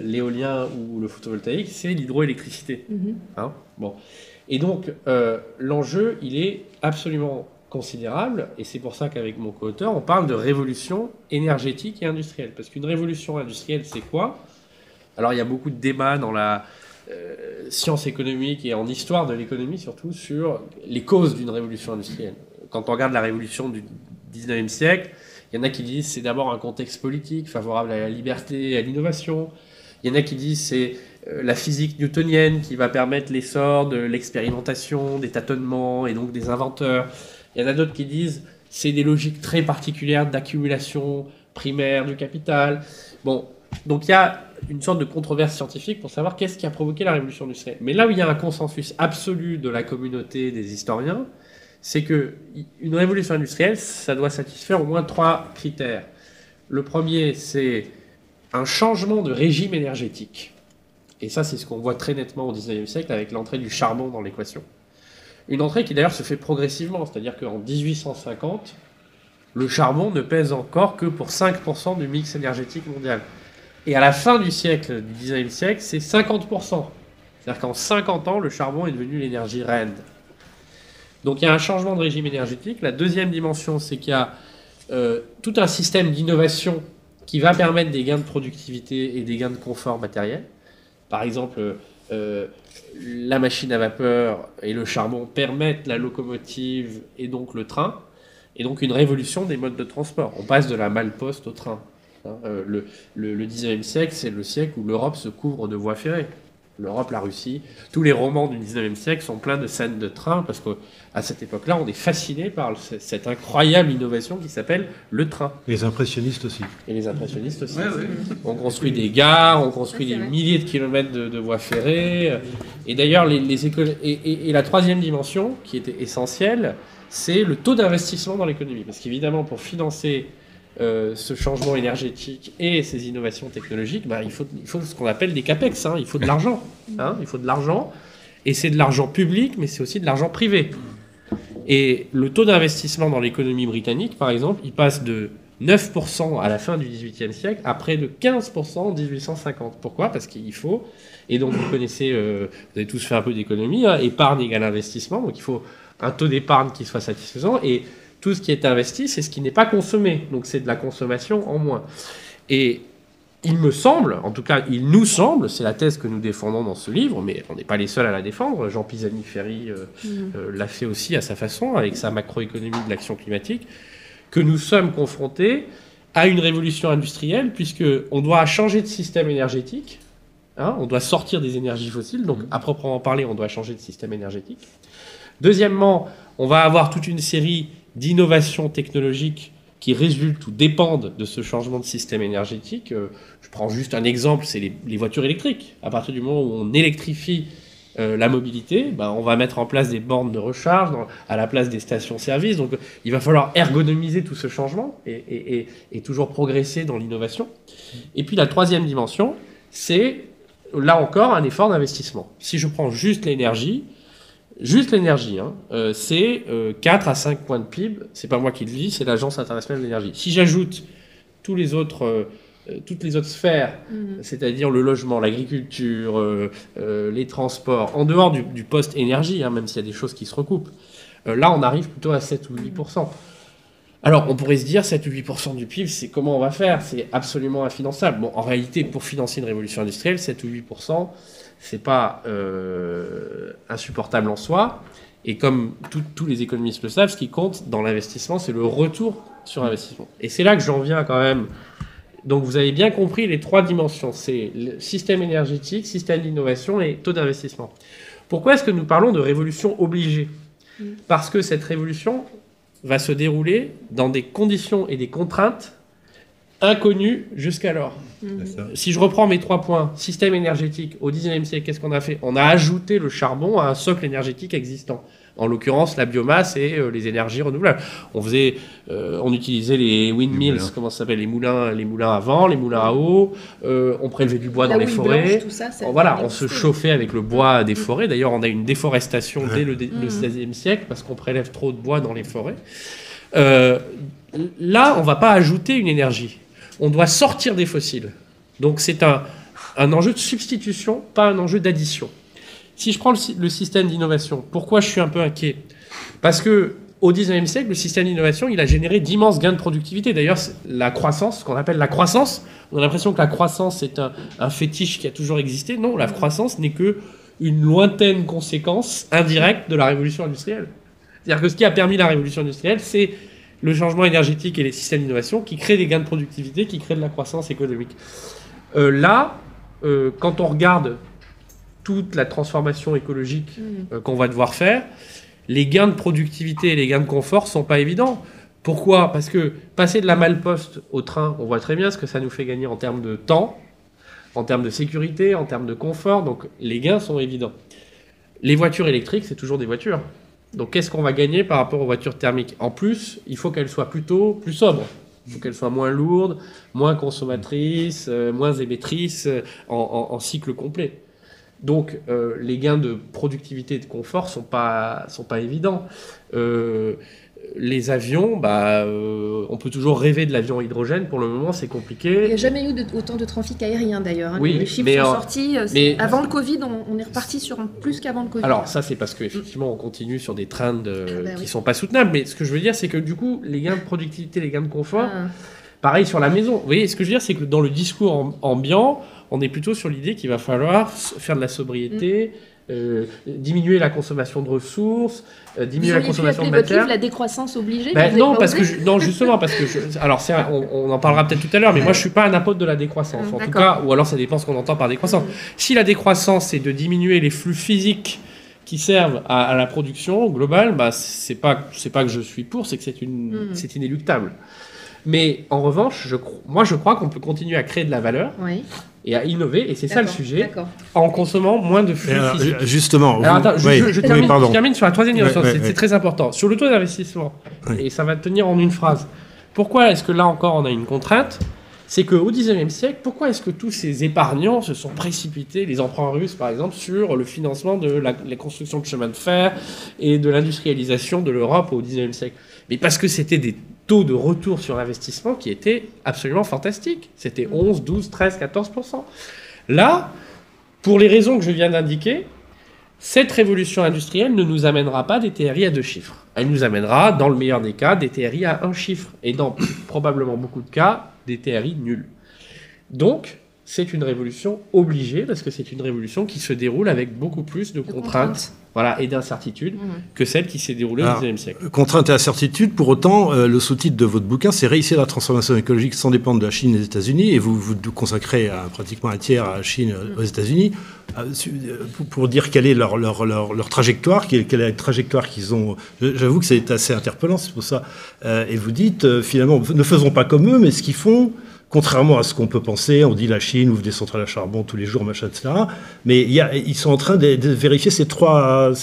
l'éolien ou le photovoltaïque, c'est l'hydroélectricité. Bon. Et donc, l'enjeu, il est absolument considérable, et c'est pour ça qu'avec mon co-auteur, on parle de révolution énergétique et industrielle. Parce qu'une révolution industrielle, c'est quoi? Alors, il y a beaucoup de débats dans la science économique et en histoire de l'économie, surtout, sur les causes d'une révolution industrielle. Quand on regarde la révolution du 19e siècle, il y en a qui disent que c'est d'abord un contexte politique favorable à la liberté et à l'innovation. Il y en a qui disent que c'est la physique newtonienne qui va permettre l'essor de l'expérimentation, des tâtonnements et donc des inventeurs. Il y en a d'autres qui disent que c'est des logiques très particulières d'accumulation primaire du capital. Bon, donc il y a une sorte de controverse scientifique pour savoir qu'est-ce qui a provoqué la révolution industrielle. Mais là où il y a un consensus absolu de la communauté des historiens, c'est qu'une révolution industrielle, ça doit satisfaire au moins 3 critères. Le premier, c'est un changement de régime énergétique. Et ça, c'est ce qu'on voit très nettement au XIXe siècle avec l'entrée du charbon dans l'équation. Une entrée qui d'ailleurs se fait progressivement, c'est-à-dire qu'en 1850, le charbon ne pèse encore que pour 5% du mix énergétique mondial. Et à la fin du siècle, du XIXe siècle, c'est 50%. C'est-à-dire qu'en 50 ans, le charbon est devenu l'énergie reine. Donc il y a un changement de régime énergétique. La deuxième dimension, c'est qu'il y a tout un système d'innovation qui va permettre des gains de productivité et des gains de confort matériel. Par exemple, la machine à vapeur et le charbon permettent la locomotive et donc le train, et donc une révolution des modes de transport. On passe de la malle-poste au train. Le 19e siècle, c'est le siècle où l'Europe se couvre de voies ferrées. L'Europe, la Russie, tous les romans du 19e siècle sont pleins de scènes de train, parce qu'à cette époque-là, on est fasciné par cette incroyable innovation qui s'appelle le train. Les impressionnistes aussi. Et les impressionnistes aussi. Ouais, ouais. On construit des gares, on construit des milliers de kilomètres de voies ferrées. Et d'ailleurs, les écoles. Et la troisième dimension, qui était essentielle, c'est le taux d'investissement dans l'économie. Parce qu'évidemment, pour financer ce changement énergétique et ces innovations technologiques, il faut ce qu'on appelle des capex. Il faut de l'argent. Il faut de l'argent. Et c'est de l'argent public, mais c'est aussi de l'argent privé. Et le taux d'investissement dans l'économie britannique, par exemple, il passe de 9% à la fin du XVIIIe siècle à près de 15% en 1850. Pourquoi? Parce qu'il faut, et donc vous connaissez, vous avez tous fait un peu d'économie, épargne égale investissement, donc il faut un taux d'épargne qui soit satisfaisant, et tout ce qui est investi, c'est ce qui n'est pas consommé, donc c'est de la consommation en moins. Et il me semble, en tout cas il nous semble, c'est la thèse que nous défendons dans ce livre, mais on n'est pas les seuls à la défendre, Jean Pisani-Ferry l'a fait aussi à sa façon, avec sa macroéconomie de l'action climatique, que nous sommes confrontés à une révolution industrielle, puisqu'on doit changer de système énergétique, on doit sortir des énergies fossiles, donc à proprement parler, on doit changer de système énergétique. Deuxièmement, on va avoir toute une série d'innovations technologiques qui résultent ou dépendent de ce changement de système énergétique. Je prends juste un exemple, c'est les voitures électriques. À partir du moment où on électrifie la mobilité, on va mettre en place des bornes de recharge à la place des stations-service. Donc il va falloir ergonomiser tout ce changement et toujours progresser dans l'innovation. Et puis la troisième dimension, c'est là encore un effort d'investissement. Si je prends juste l'énergie, c'est 4 à 5 points de PIB. C'est pas moi qui le dis, c'est l'Agence internationale de l'énergie. Si j'ajoute tous les autres toutes les autres sphères, c'est-à-dire le logement, l'agriculture, les transports, en dehors du poste énergie, même s'il y a des choses qui se recoupent, là on arrive plutôt à 7 ou 8%. Alors on pourrait se dire 7 ou 8% du PIB, c'est comment on va faire? C'est absolument infinançable. Bon, en réalité, pour financer une révolution industrielle, 7 ou 8%, c'est pas insupportable en soi. Et comme tous les économistes le savent, ce qui compte dans l'investissement, c'est le retour sur investissement. Et c'est là que j'en viens quand même. Donc vous avez bien compris les 3 dimensions. C'est le système énergétique, système d'innovation et taux d'investissement. Pourquoi est-ce que nous parlons de révolution obligée? Parce que cette révolution va se dérouler dans des conditions et des contraintes inconnues jusqu'alors. Si je reprends mes 3 points, système énergétique, au XIXe siècle, qu'est-ce qu'on a fait? On a ajouté le charbon à un socle énergétique existant. En l'occurrence, la biomasse et les énergies renouvelables. On utilisait les windmills, comment ça s'appelle, les moulins à vent, les moulins à eau. On prélevait du bois dans les forêts. Blanche, tout ça, On se chauffait avec le bois des forêts. D'ailleurs, on a une déforestation dès le XVIe siècle parce qu'on prélève trop de bois dans les forêts. Là, on ne va pas ajouter une énergie. On doit sortir des fossiles. Donc c'est un enjeu de substitution, pas un enjeu d'addition. Si je prends le système d'innovation, pourquoi je suis un peu inquiet? Parce que au XIXe siècle, le système d'innovation, il a généré d'immenses gains de productivité. D'ailleurs, la croissance, ce qu'on appelle la croissance, on a l'impression que la croissance est un fétiche qui a toujours existé. Non, la croissance n'est qu'une lointaine conséquence indirecte de la révolution industrielle. C'est-à-dire que ce qui a permis la révolution industrielle, c'est le changement énergétique et les systèmes d'innovation qui créent des gains de productivité, qui créent de la croissance économique. Quand on regarde toute la transformation écologique qu'on va devoir faire, les gains de productivité et les gains de confort ne sont pas évidents. Pourquoi? Parce que passer de la malle-poste au train, on voit très bien ce que ça nous fait gagner en termes de temps, en termes de sécurité, en termes de confort. Donc les gains sont évidents. Les voitures électriques, c'est toujours des voitures. Donc qu'est-ce qu'on va gagner par rapport aux voitures thermiques? En plus, il faut qu'elles soient plutôt plus sobres. Il faut qu'elles soient moins lourdes, moins consommatrices, moins émettrices en cycle complet. Donc les gains de productivité et de confort sont pas évidents. Les avions, on peut toujours rêver de l'avion hydrogène. Pour le moment, c'est compliqué. Il n'y a jamais eu autant de trafic aérien d'ailleurs. Oui, les chiffres sont sortis. Avant le Covid, on est reparti sur plus qu'avant le Covid. Alors ça, c'est parce qu'effectivement, on continue sur des trends qui ne sont pas soutenables. Mais ce que je veux dire, c'est que du coup, les gains de productivité, les gains de confort, pareil sur la maison. Vous voyez, ce que je veux dire, c'est que dans le discours ambiant, on est plutôt sur l'idée qu'il va falloir faire de la sobriété, diminuer la consommation de ressources, diminuer la consommation de matière. Votre livre, la décroissance obligée? Justement, parce que on en parlera peut-être tout à l'heure, mais moi je suis pas un apôtre de la décroissance, en tout cas, ou alors ça dépend ce qu'on entend par décroissance. Si la décroissance c'est de diminuer les flux physiques qui servent à la production globale, c'est pas que je suis pour, c'est que c'est inéluctable. Mais en revanche, je crois qu'on peut continuer à créer de la valeur. Oui. Et à innover, et c'est ça le sujet, en consommant moins de flux physiques. Justement. Je termine sur la 3e dimension, c'est très important. Sur le taux d'investissement, et ça va tenir en une phrase. Pourquoi est-ce que là encore on a une contrainte? C'est qu'au XIXe siècle, pourquoi est-ce que tous ces épargnants se sont précipités, les emprunts russes par exemple, sur le financement de la construction de chemins de fer et de l'industrialisation de l'Europe au XIXe siècle? Mais parce que c'était des taux de retour sur investissement qui étaient absolument fantastiques. C'était 11, 12, 13, 14%. Là, pour les raisons que je viens d'indiquer, cette révolution industrielle ne nous amènera pas des TRI à 2 chiffres. Elle nous amènera, dans le meilleur des cas, des TRI à 1 chiffre. Et dans probablement beaucoup de cas, des TRI nuls. Donc, c'est une révolution obligée, parce que c'est une révolution qui se déroule avec beaucoup plus de contraintes. Voilà, et d'incertitudes que celle qui s'est déroulée au XIXe siècle. Contraintes et incertitudes, pour autant, le sous-titre de votre bouquin, c'est « Réussir la transformation écologique sans dépendre de la Chine et des États-Unis », et vous consacrez pratiquement un tiers à la Chine aux États-Unis, pour dire quelle est leur trajectoire, quelle est la trajectoire qu'ils ont. J'avoue que c'est assez interpellant, c'est pour ça. Et vous dites, finalement, ne faisons pas comme eux, mais ce qu'ils font... Contrairement à ce qu'on peut penser, on dit la Chine ouvre des centrales à charbon tous les jours, machin, etc. Mais ils sont en train de vérifier ces trois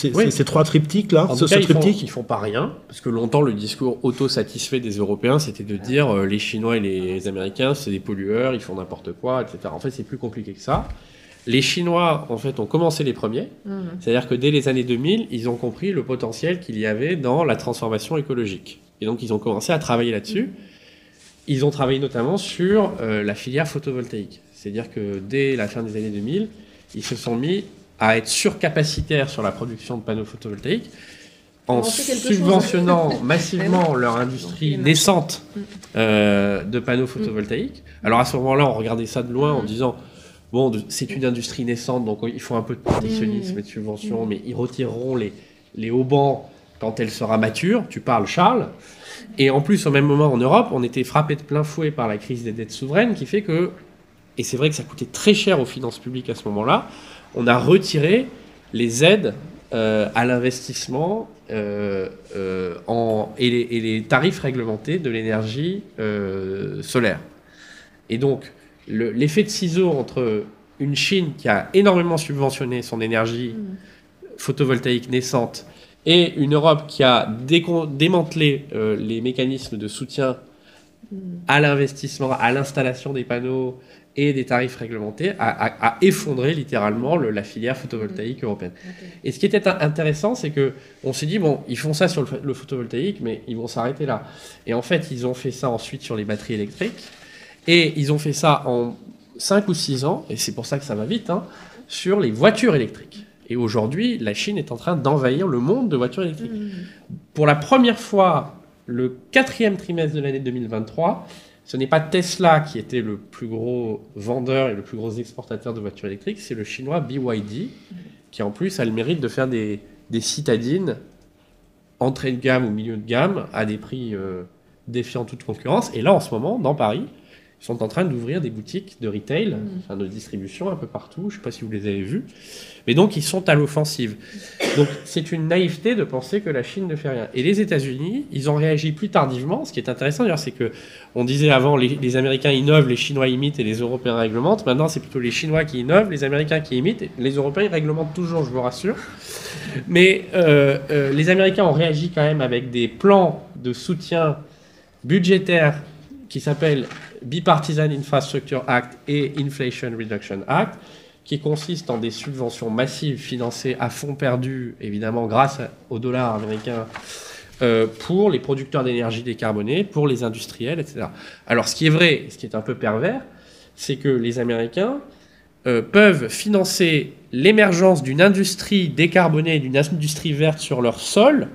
triptyques là. Ils font pas rien, parce que longtemps le discours auto-satisfait des Européens, c'était de dire les Chinois et les Américains, c'est des pollueurs, ils font n'importe quoi, etc. En fait, c'est plus compliqué que ça. Les Chinois, en fait, ont commencé les premiers. C'est-à-dire que dès les années 2000, ils ont compris le potentiel qu'il y avait dans la transformation écologique. Et donc, ils ont commencé à travailler là-dessus. ils ont travaillé notamment sur la filière photovoltaïque. C'est-à-dire que dès la fin des années 2000, ils se sont mis à être surcapacitaires sur la production de panneaux photovoltaïques en subventionnant massivement leur industrie naissante de panneaux photovoltaïques. Alors à ce moment-là, on regardait ça de loin en disant bon, c'est une industrie naissante, donc il faut un peu de protectionnisme et de subvention, mais ils retireront les haubans quand elle sera mature. Tu parles, Charles. Et en plus, au même moment, en Europe, on était frappé de plein fouet par la crise des dettes souveraines, qui fait que, et c'est vrai que ça coûtait très cher aux finances publiques à ce moment-là, on a retiré les aides à l'investissement et les tarifs réglementés de l'énergie solaire. Et donc, l'effet de ciseau entre une Chine qui a énormément subventionné son énergie photovoltaïque naissante et une Europe qui a démantelé les mécanismes de soutien à l'investissement, à l'installation des panneaux et des tarifs réglementés, a effondré littéralement la filière photovoltaïque européenne. Okay. Et ce qui était intéressant, c'est qu'on s'est dit, bon, ils font ça sur le photovoltaïque, mais ils vont s'arrêter là. Et en fait, ils ont fait ça ensuite sur les batteries électriques, et ils ont fait ça en 5 ou 6 ans, et c'est pour ça que ça va vite, sur les voitures électriques. Et aujourd'hui, la Chine est en train d'envahir le monde de voitures électriques. Pour la première fois, le 4e trimestre de l'année 2023, ce n'est pas Tesla qui était le plus gros vendeur et le plus gros exportateur de voitures électriques, c'est le chinois BYD, qui en plus a le mérite de faire des citadines entrée de gamme ou milieu de gamme à des prix défiant toute concurrence. Et là, en ce moment, dans Paris, ils sont en train d'ouvrir des boutiques de retail, enfin de distribution un peu partout. Je ne sais pas si vous les avez vus. Mais donc, ils sont à l'offensive. Donc, c'est une naïveté de penser que la Chine ne fait rien. Et les États-Unis, ils ont réagi plus tardivement. Ce qui est intéressant, d'ailleurs, c'est qu'on disait avant, les Américains innovent, les Chinois imitent et les Européens réglementent. Maintenant, c'est plutôt les Chinois qui innovent, les Américains qui imitent. Et les Européens, ils réglementent toujours, je vous rassure. Mais les Américains ont réagi quand même avec des plans de soutien budgétaire qui s'appellent Bipartisan Infrastructure Act et Inflation Reduction Act, qui consistent en des subventions massives financées à fonds perdus, évidemment grâce au dollar américain, pour les producteurs d'énergie décarbonée, pour les industriels, etc. Alors ce qui est vrai, ce qui est un peu pervers, c'est que les Américains peuvent financer l'émergence d'une industrie décarbonée, d'une industrie verte sur leur sol,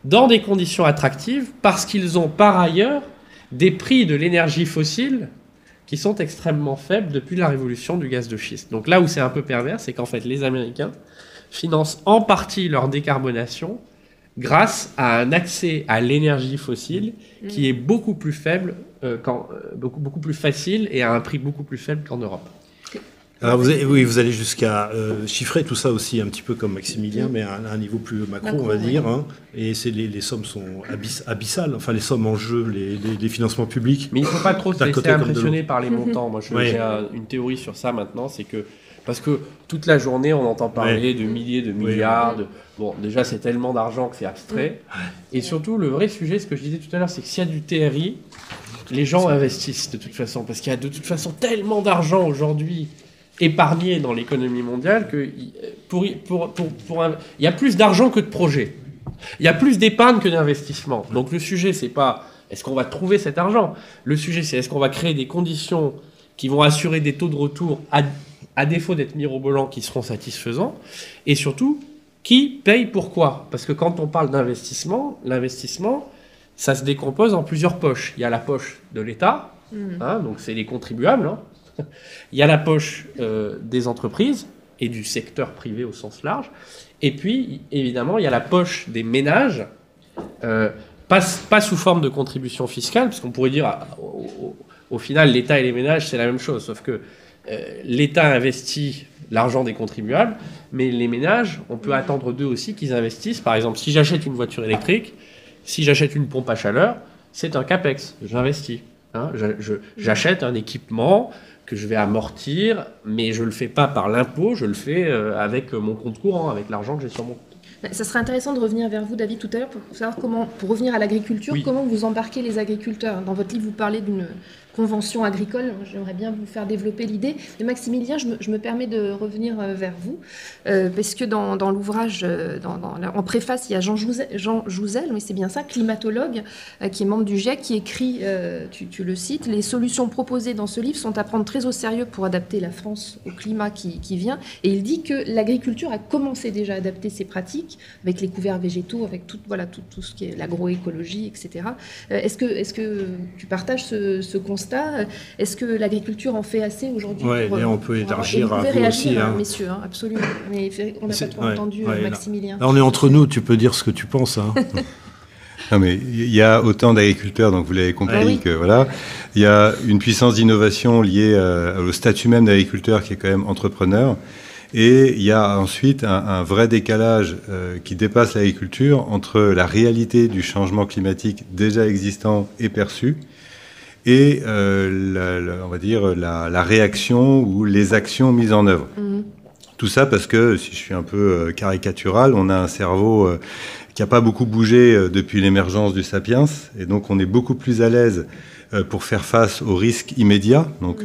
dans des conditions attractives, parce qu'ils ont par ailleurs des prix de l'énergie fossile qui sont extrêmement faibles depuis la révolution du gaz de schiste. Donc là où c'est un peu pervers, c'est qu'en fait les Américains financent en partie leur décarbonation grâce à un accès à l'énergie fossile qui est beaucoup plus faible, beaucoup plus facile et à un prix beaucoup plus faible qu'en Europe. Alors vous allez jusqu'à chiffrer tout ça aussi un petit peu comme Maximilien, mais à un niveau plus macro, on va dire. Et les sommes sont abyssales, enfin les sommes en jeu, les financements publics. Mais il ne faut pas trop se laisser impressionner par les montants. Moi, j'ai une théorie sur ça maintenant, c'est que parce que toute la journée, on entend parler de milliers de milliards. Bon, déjà, c'est tellement d'argent que c'est abstrait. Et surtout, le vrai sujet, ce que je disais tout à l'heure, c'est que s'il y a du TRI, les gens investissent de toute façon, parce qu'il y a de toute façon tellement d'argent aujourd'hui épargné dans l'économie mondiale que il y a plus d'argent que de projets. Il y a plus d'épargne que d'investissement. Donc le sujet, c'est pas est-ce qu'on va trouver cet argent. Le sujet, c'est est-ce qu'on va créer des conditions qui vont assurer des taux de retour à défaut d'être mirobolants qui seront satisfaisants. Et surtout, qui paye pourquoi ? Parce que quand on parle d'investissement, l'investissement, ça se décompose en plusieurs poches. Il y a la poche de l'État, donc c'est les contribuables. Il y a la poche des entreprises et du secteur privé au sens large. Et puis, évidemment, il y a la poche des ménages, pas sous forme de contribution fiscale, parce qu'on pourrait dire, au final, l'État et les ménages, c'est la même chose, sauf que l'État investit l'argent des contribuables, mais les ménages, on peut attendre d'eux aussi qu'ils investissent. Par exemple, si j'achète une voiture électrique, si j'achète une pompe à chaleur, c'est un CAPEX, j'investis. J'achète un équipement que je vais amortir, mais je ne le fais pas par l'impôt, je le fais avec mon compte courant, avec l'argent que j'ai sur mon compte. Ça serait intéressant de revenir vers vous, David, tout à l'heure, pour savoir comment, pour revenir à l'agriculture, comment vous embarquez les agriculteurs. Dans votre livre, vous parlez convention agricole. J'aimerais bien vous faire développer l'idée. Et Maximilien, je me permets de revenir vers vous, parce que dans l'ouvrage, en préface, il y a Jean Jouzel, oui c'est bien ça, climatologue, qui est membre du GIEC, qui écrit, tu le cites, « Les solutions proposées dans ce livre sont à prendre très au sérieux pour adapter la France au climat qui vient ». Et il dit que l'agriculture a commencé déjà à adapter ses pratiques, avec les couverts végétaux, avec tout ce qui est l'agroécologie, etc. Est-ce que tu partages ce constat ? Est-ce que l'agriculture en fait assez aujourd'hui? Oui, on peut élargir à vous aussi. Messieurs, absolument. Mais on n'a pas trop entendu Maximilien. Là, on est entre nous, tu peux dire ce que tu penses. Non, mais il y a autant d'agriculteurs, donc vous l'avez compris, que voilà. Il y a une puissance d'innovation liée au statut même d'agriculteur qui est quand même entrepreneur. Et il y a ensuite un vrai décalage qui dépasse l'agriculture entre la réalité du changement climatique déjà existant et perçu et on va dire la réaction ou les actions mises en œuvre. Tout ça parce que, si je suis un peu caricatural, on a un cerveau qui n'a pas beaucoup bougé depuis l'émergence du sapiens, et donc on est beaucoup plus à l'aise pour faire face aux risques immédiats. Donc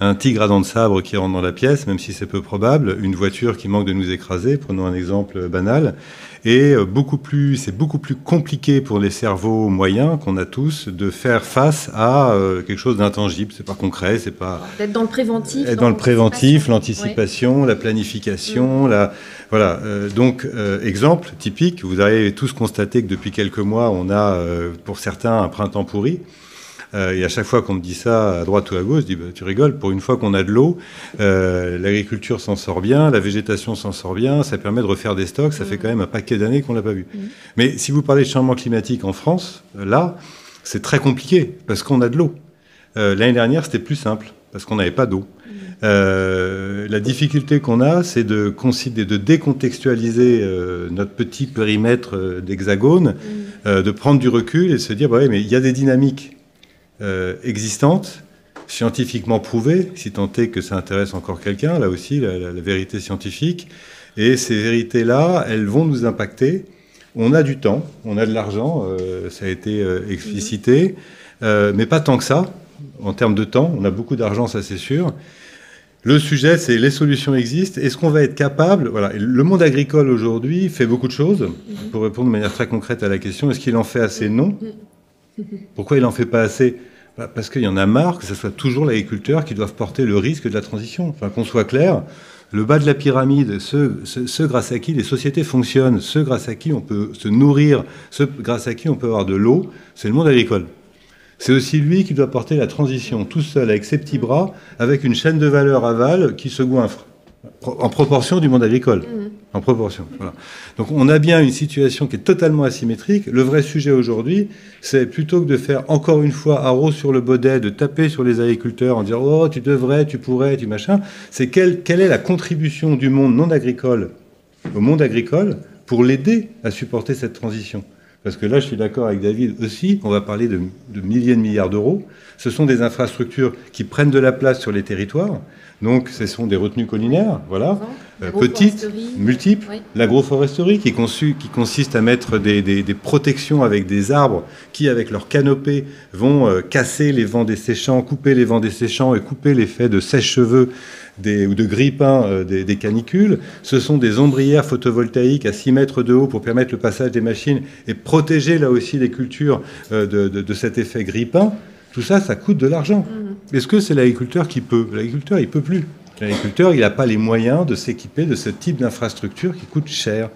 un tigre à dents de sabre qui rentre dans la pièce, même si c'est peu probable, une voiture qui manque de nous écraser, prenons un exemple banal, et c'est beaucoup plus compliqué pour les cerveaux moyens qu'on a tous de faire face à quelque chose d'intangible. C'est pas concret, c'est pas... D'être dans le préventif. Être dans le préventif, l'anticipation, la planification, voilà. Donc, exemple typique, vous avez tous constaté que depuis quelques mois, on a, pour certains, un printemps pourri. Et à chaque fois qu'on me dit ça, à droite ou à gauche, je dis tu rigoles, pour une fois qu'on a de l'eau, l'agriculture s'en sort bien, la végétation s'en sort bien, ça permet de refaire des stocks, ça fait quand même un paquet d'années qu'on ne l'a pas vu. Mais si vous parlez de changement climatique en France, là, c'est très compliqué, parce qu'on a de l'eau. L'année dernière, c'était plus simple, parce qu'on n'avait pas d'eau. La difficulté qu'on a, c'est de décontextualiser notre petit périmètre d'hexagone, de prendre du recul et de se dire, bah oui, mais il y a des dynamiques existantes, scientifiquement prouvées, si tant est que ça intéresse encore quelqu'un, là aussi, la vérité scientifique. Et ces vérités-là, elles vont nous impacter. On a du temps, on a de l'argent, ça a été explicité, mais pas tant que ça. En termes de temps, on a beaucoup d'argent, ça c'est sûr. Le sujet, c'est les solutions existent. Est-ce qu'on va être capable... Voilà. Le monde agricole aujourd'hui fait beaucoup de choses. Pour répondre de manière très concrète à la question, est-ce qu'il en fait assez? Non. Pourquoi il n'en fait pas assez? Parce qu'il y en a marre que ce soit toujours l'agriculteur qui doive porter le risque de la transition. Enfin, qu'on soit clair, le bas de la pyramide, ceux grâce à qui les sociétés fonctionnent, ceux grâce à qui on peut se nourrir, ceux grâce à qui on peut avoir de l'eau, c'est le monde agricole. C'est aussi lui qui doit porter la transition, tout seul, avec ses petits bras, avec une chaîne de valeur aval qui se goinfre, en proportion du monde agricole. En proportion, voilà. Donc on a bien une situation qui est totalement asymétrique. Le vrai sujet aujourd'hui, c'est plutôt que de faire encore une fois haro sur le baudet, de taper sur les agriculteurs en disant « Oh, tu devrais, tu pourrais, tu machin », c'est quelle est la contribution du monde non agricole au monde agricole pour l'aider à supporter cette transition. Parce que là, je suis d'accord avec David aussi, on va parler de milliers de milliards d'euros. Ce sont des infrastructures qui prennent de la place sur les territoires. Donc, ce sont des retenues collinaires, voilà, petites, multiples. Oui. L'agroforesterie qui consiste à mettre des protections avec des arbres qui, avec leur canopée, vont casser les vents des séchants, couper les vents des séchants et couper l'effet de sèche-cheveux ou de grille-pain des canicules. Ce sont des ombrières photovoltaïques à 6 mètres de haut pour permettre le passage des machines et protéger là aussi les cultures de cet effet grille-pain. Tout ça, ça coûte de l'argent. Est-ce que c'est l'agriculteur qui peut? L'agriculteur, il ne peut plus. L'agriculteur, il n'a pas les moyens de s'équiper de ce type d'infrastructure qui coûte cher.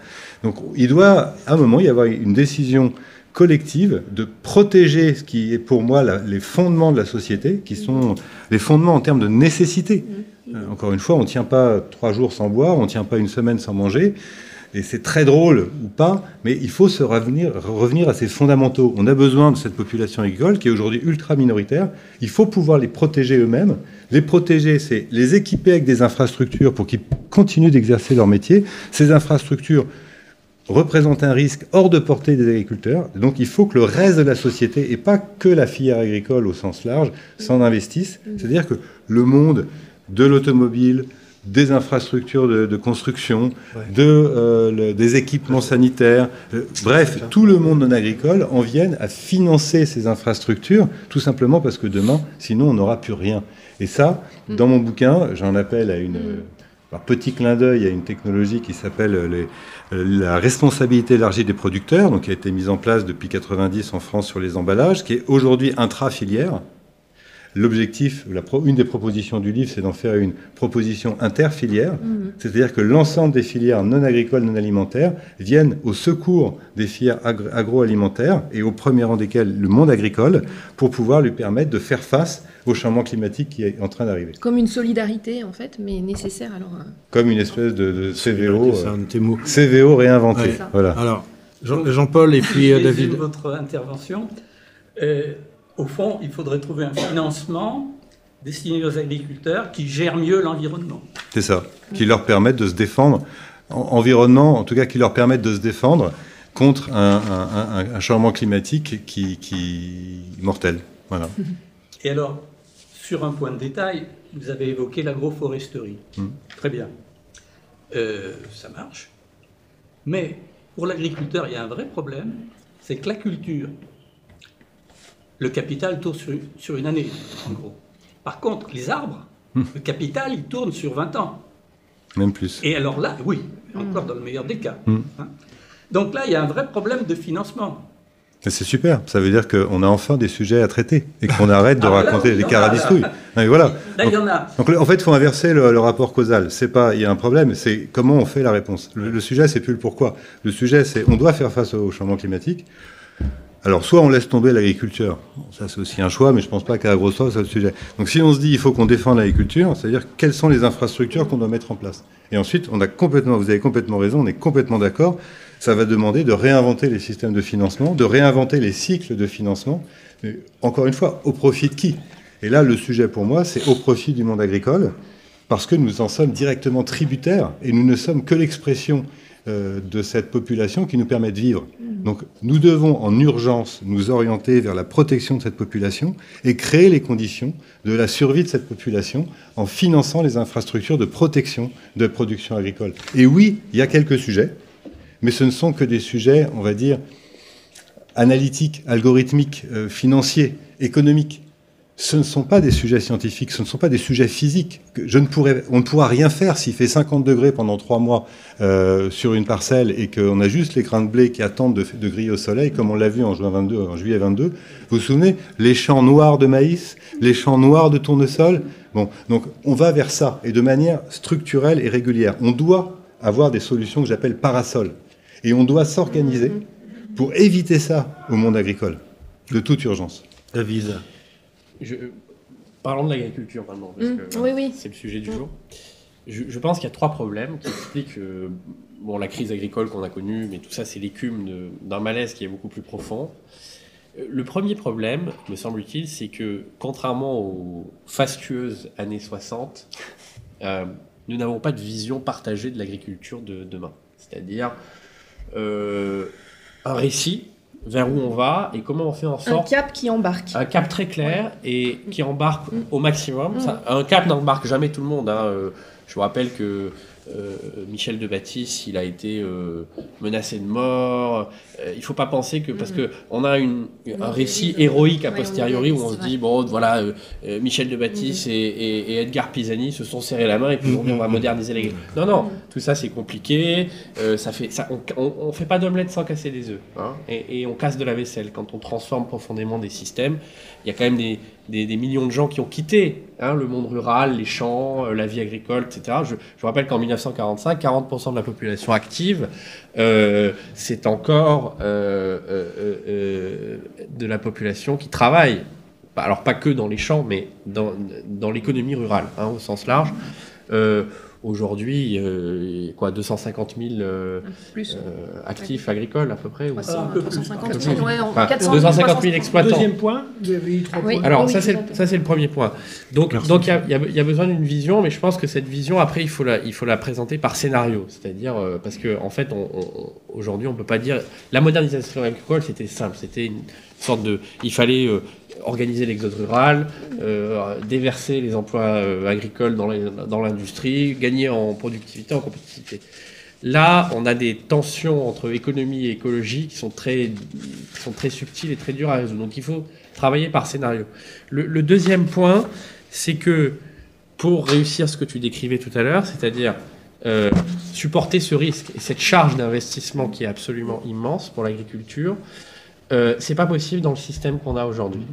Donc, il doit, à un moment, y avoir une décision collective de protéger ce qui est pour moi les fondements de la société, qui sont les fondements en termes de nécessité. Encore une fois, on ne tient pas 3 jours sans boire, on ne tient pas une semaine sans manger. Et c'est très drôle ou pas, mais il faut revenir à ces fondamentaux. On a besoin de cette population agricole qui est aujourd'hui ultra minoritaire. Il faut pouvoir les protéger eux-mêmes. Les protéger, c'est les équiper avec des infrastructures pour qu'ils continuent d'exercer leur métier. Ces infrastructures représentent un risque hors de portée des agriculteurs. Donc il faut que le reste de la société, et pas que la filière agricole au sens large, s'en investisse. C'est-à-dire que le monde de l'automobile, des infrastructures de construction, des équipements sanitaires. Bref, tout le monde non agricole en vienne à financer ces infrastructures, tout simplement parce que demain, sinon, on n'aura plus rien. Et ça, dans mon bouquin, j'en appelle à un petit clin d'œil à une technologie qui s'appelle la responsabilité élargie des producteurs, donc qui a été mise en place depuis 90 en France sur les emballages, qui est aujourd'hui intra-filière. L'objectif, une des propositions du livre, c'est d'en faire une proposition interfilière, c'est-à-dire que l'ensemble des filières non agricoles, non alimentaires viennent au secours des filières agroalimentaires et au premier rang desquelles le monde agricole, pour pouvoir lui permettre de faire face au changement climatique qui est en train d'arriver. Comme une solidarité, en fait, mais nécessaire alors. Comme une espèce de CVO, C'est un de tes mots. CVO réinventé. Ouais. Voilà. Alors, Jean-Paul et puis David. Votre intervention. Au fond, il faudrait trouver un financement destiné aux agriculteurs qui gèrent mieux l'environnement. C'est ça, qui leur permettent de se défendre, environnement, en tout cas qui leur permettent de se défendre contre un changement climatique qui mortel. Voilà. Et alors, sur un point de détail, vous avez évoqué l'agroforesterie. Très bien. Ça marche. Mais pour l'agriculteur, il y a un vrai problème, c'est que la culture, le capital tourne sur une année, en gros. Par contre, les arbres, le capital, il tourne sur 20 ans. Même plus. Et alors là, oui, encore dans le meilleur des cas. Hein. Donc là, il y a un vrai problème de financement. Et c'est super, ça veut dire qu'on a enfin des sujets à traiter et qu'on arrête de raconter des carabistouilles. Non, mais voilà. Là, il y en a. Donc en fait, il faut inverser le rapport causal. C'est pas, il y a un problème, c'est comment on fait la réponse. Le sujet, c'est plus le pourquoi. Le sujet, c'est on doit faire face au changement climatique. Alors, soit on laisse tomber l'agriculture, ça c'est aussi un choix, mais je ne pense pas qu'à Agrostrof, c'est le sujet. Donc si on se dit il faut qu'on défende l'agriculture, c'est-à-dire quelles sont les infrastructures qu'on doit mettre en place. Et ensuite, vous avez complètement raison, on est complètement d'accord, ça va demander de réinventer les systèmes de financement, de réinventer les cycles de financement, mais encore une fois, au profit de qui? Et là, le sujet pour moi, c'est au profit du monde agricole, parce que nous en sommes directement tributaires, et nous ne sommes que l'expression de cette population qui nous permet de vivre. Donc nous devons en urgence nous orienter vers la protection de cette population et créer les conditions de la survie de cette population en finançant les infrastructures de protection de la production agricole. Et oui, il y a quelques sujets, mais ce ne sont que des sujets, on va dire, analytiques, algorithmiques, financiers, économiques. Ce ne sont pas des sujets scientifiques, ce ne sont pas des sujets physiques. On ne pourra rien faire s'il fait 50 degrés pendant 3 mois sur une parcelle et qu'on a juste les grains de blé qui attendent de griller au soleil, comme on l'a vu en juillet 22. Vous vous souvenez? Les champs noirs de maïs, les champs noirs de tournesol. Bon, donc on va vers ça, et de manière structurelle et régulière. On doit avoir des solutions que j'appelle parasols. Et on doit s'organiser pour éviter ça au monde agricole, de toute urgence. David. Parlons de l'agriculture maintenant, parce que c'est le sujet du jour. Je pense qu'il y a 3 problèmes qui expliquent la crise agricole qu'on a connue, mais tout ça, c'est l'écume d'un malaise qui est beaucoup plus profond. Le premier problème, me semble-t-il, c'est que, contrairement aux fastueuses années 60, nous n'avons pas de vision partagée de l'agriculture de demain. C'est-à-dire un récit vers où on va et comment on fait en sorte... Un cap qui embarque. Un cap très clair et qui embarque au maximum. Un cap n'embarque jamais tout le monde. Hein. Je vous rappelle que Michel de Baptiste, il a été menacé de mort. Il ne faut pas penser que... Parce qu'on a un récit héroïque a posteriori où on se dit, bon, voilà, Michel de Baptiste et Edgar Pisani se sont serrés la main et puis on va moderniser l'agriculture. Non, tout ça c'est compliqué. On ne fait pas d'omelette sans casser des œufs. Hein, et on casse de la vaisselle. Quand on transforme profondément des systèmes, il y a quand même des millions de gens qui ont quitté le monde rural, les champs, la vie agricole, etc. Je vous rappelle qu'en 1945, 40% de la population active, c'est encore de la population qui travaille. Alors pas que dans les champs, mais dans l'économie rurale, au sens large. Aujourd'hui, 250 000 actifs agricoles à peu près, ou un peu plus. 350 000, 250 000 exploitants. Deuxième point, vous avez eu 3 points. Alors ça c'est le premier point. Donc il y a besoin d'une vision, mais je pense que cette vision après il faut la présenter par scénario, c'est-à-dire parce que en fait aujourd'hui on peut pas dire la modernisation agricole c'était simple, c'était une sorte de il fallait organiser l'exode rural, déverser les emplois agricoles dans l'industrie, gagner en productivité, en compétitivité. Là, on a des tensions entre économie et écologie qui sont très subtiles et très dures à résoudre. Donc il faut travailler par scénario. Le deuxième point, c'est que pour réussir ce que tu décrivais tout à l'heure, c'est-à-dire supporter ce risque et cette charge d'investissement qui est absolument immense pour l'agriculture, c'est pas possible dans le système qu'on a aujourd'hui.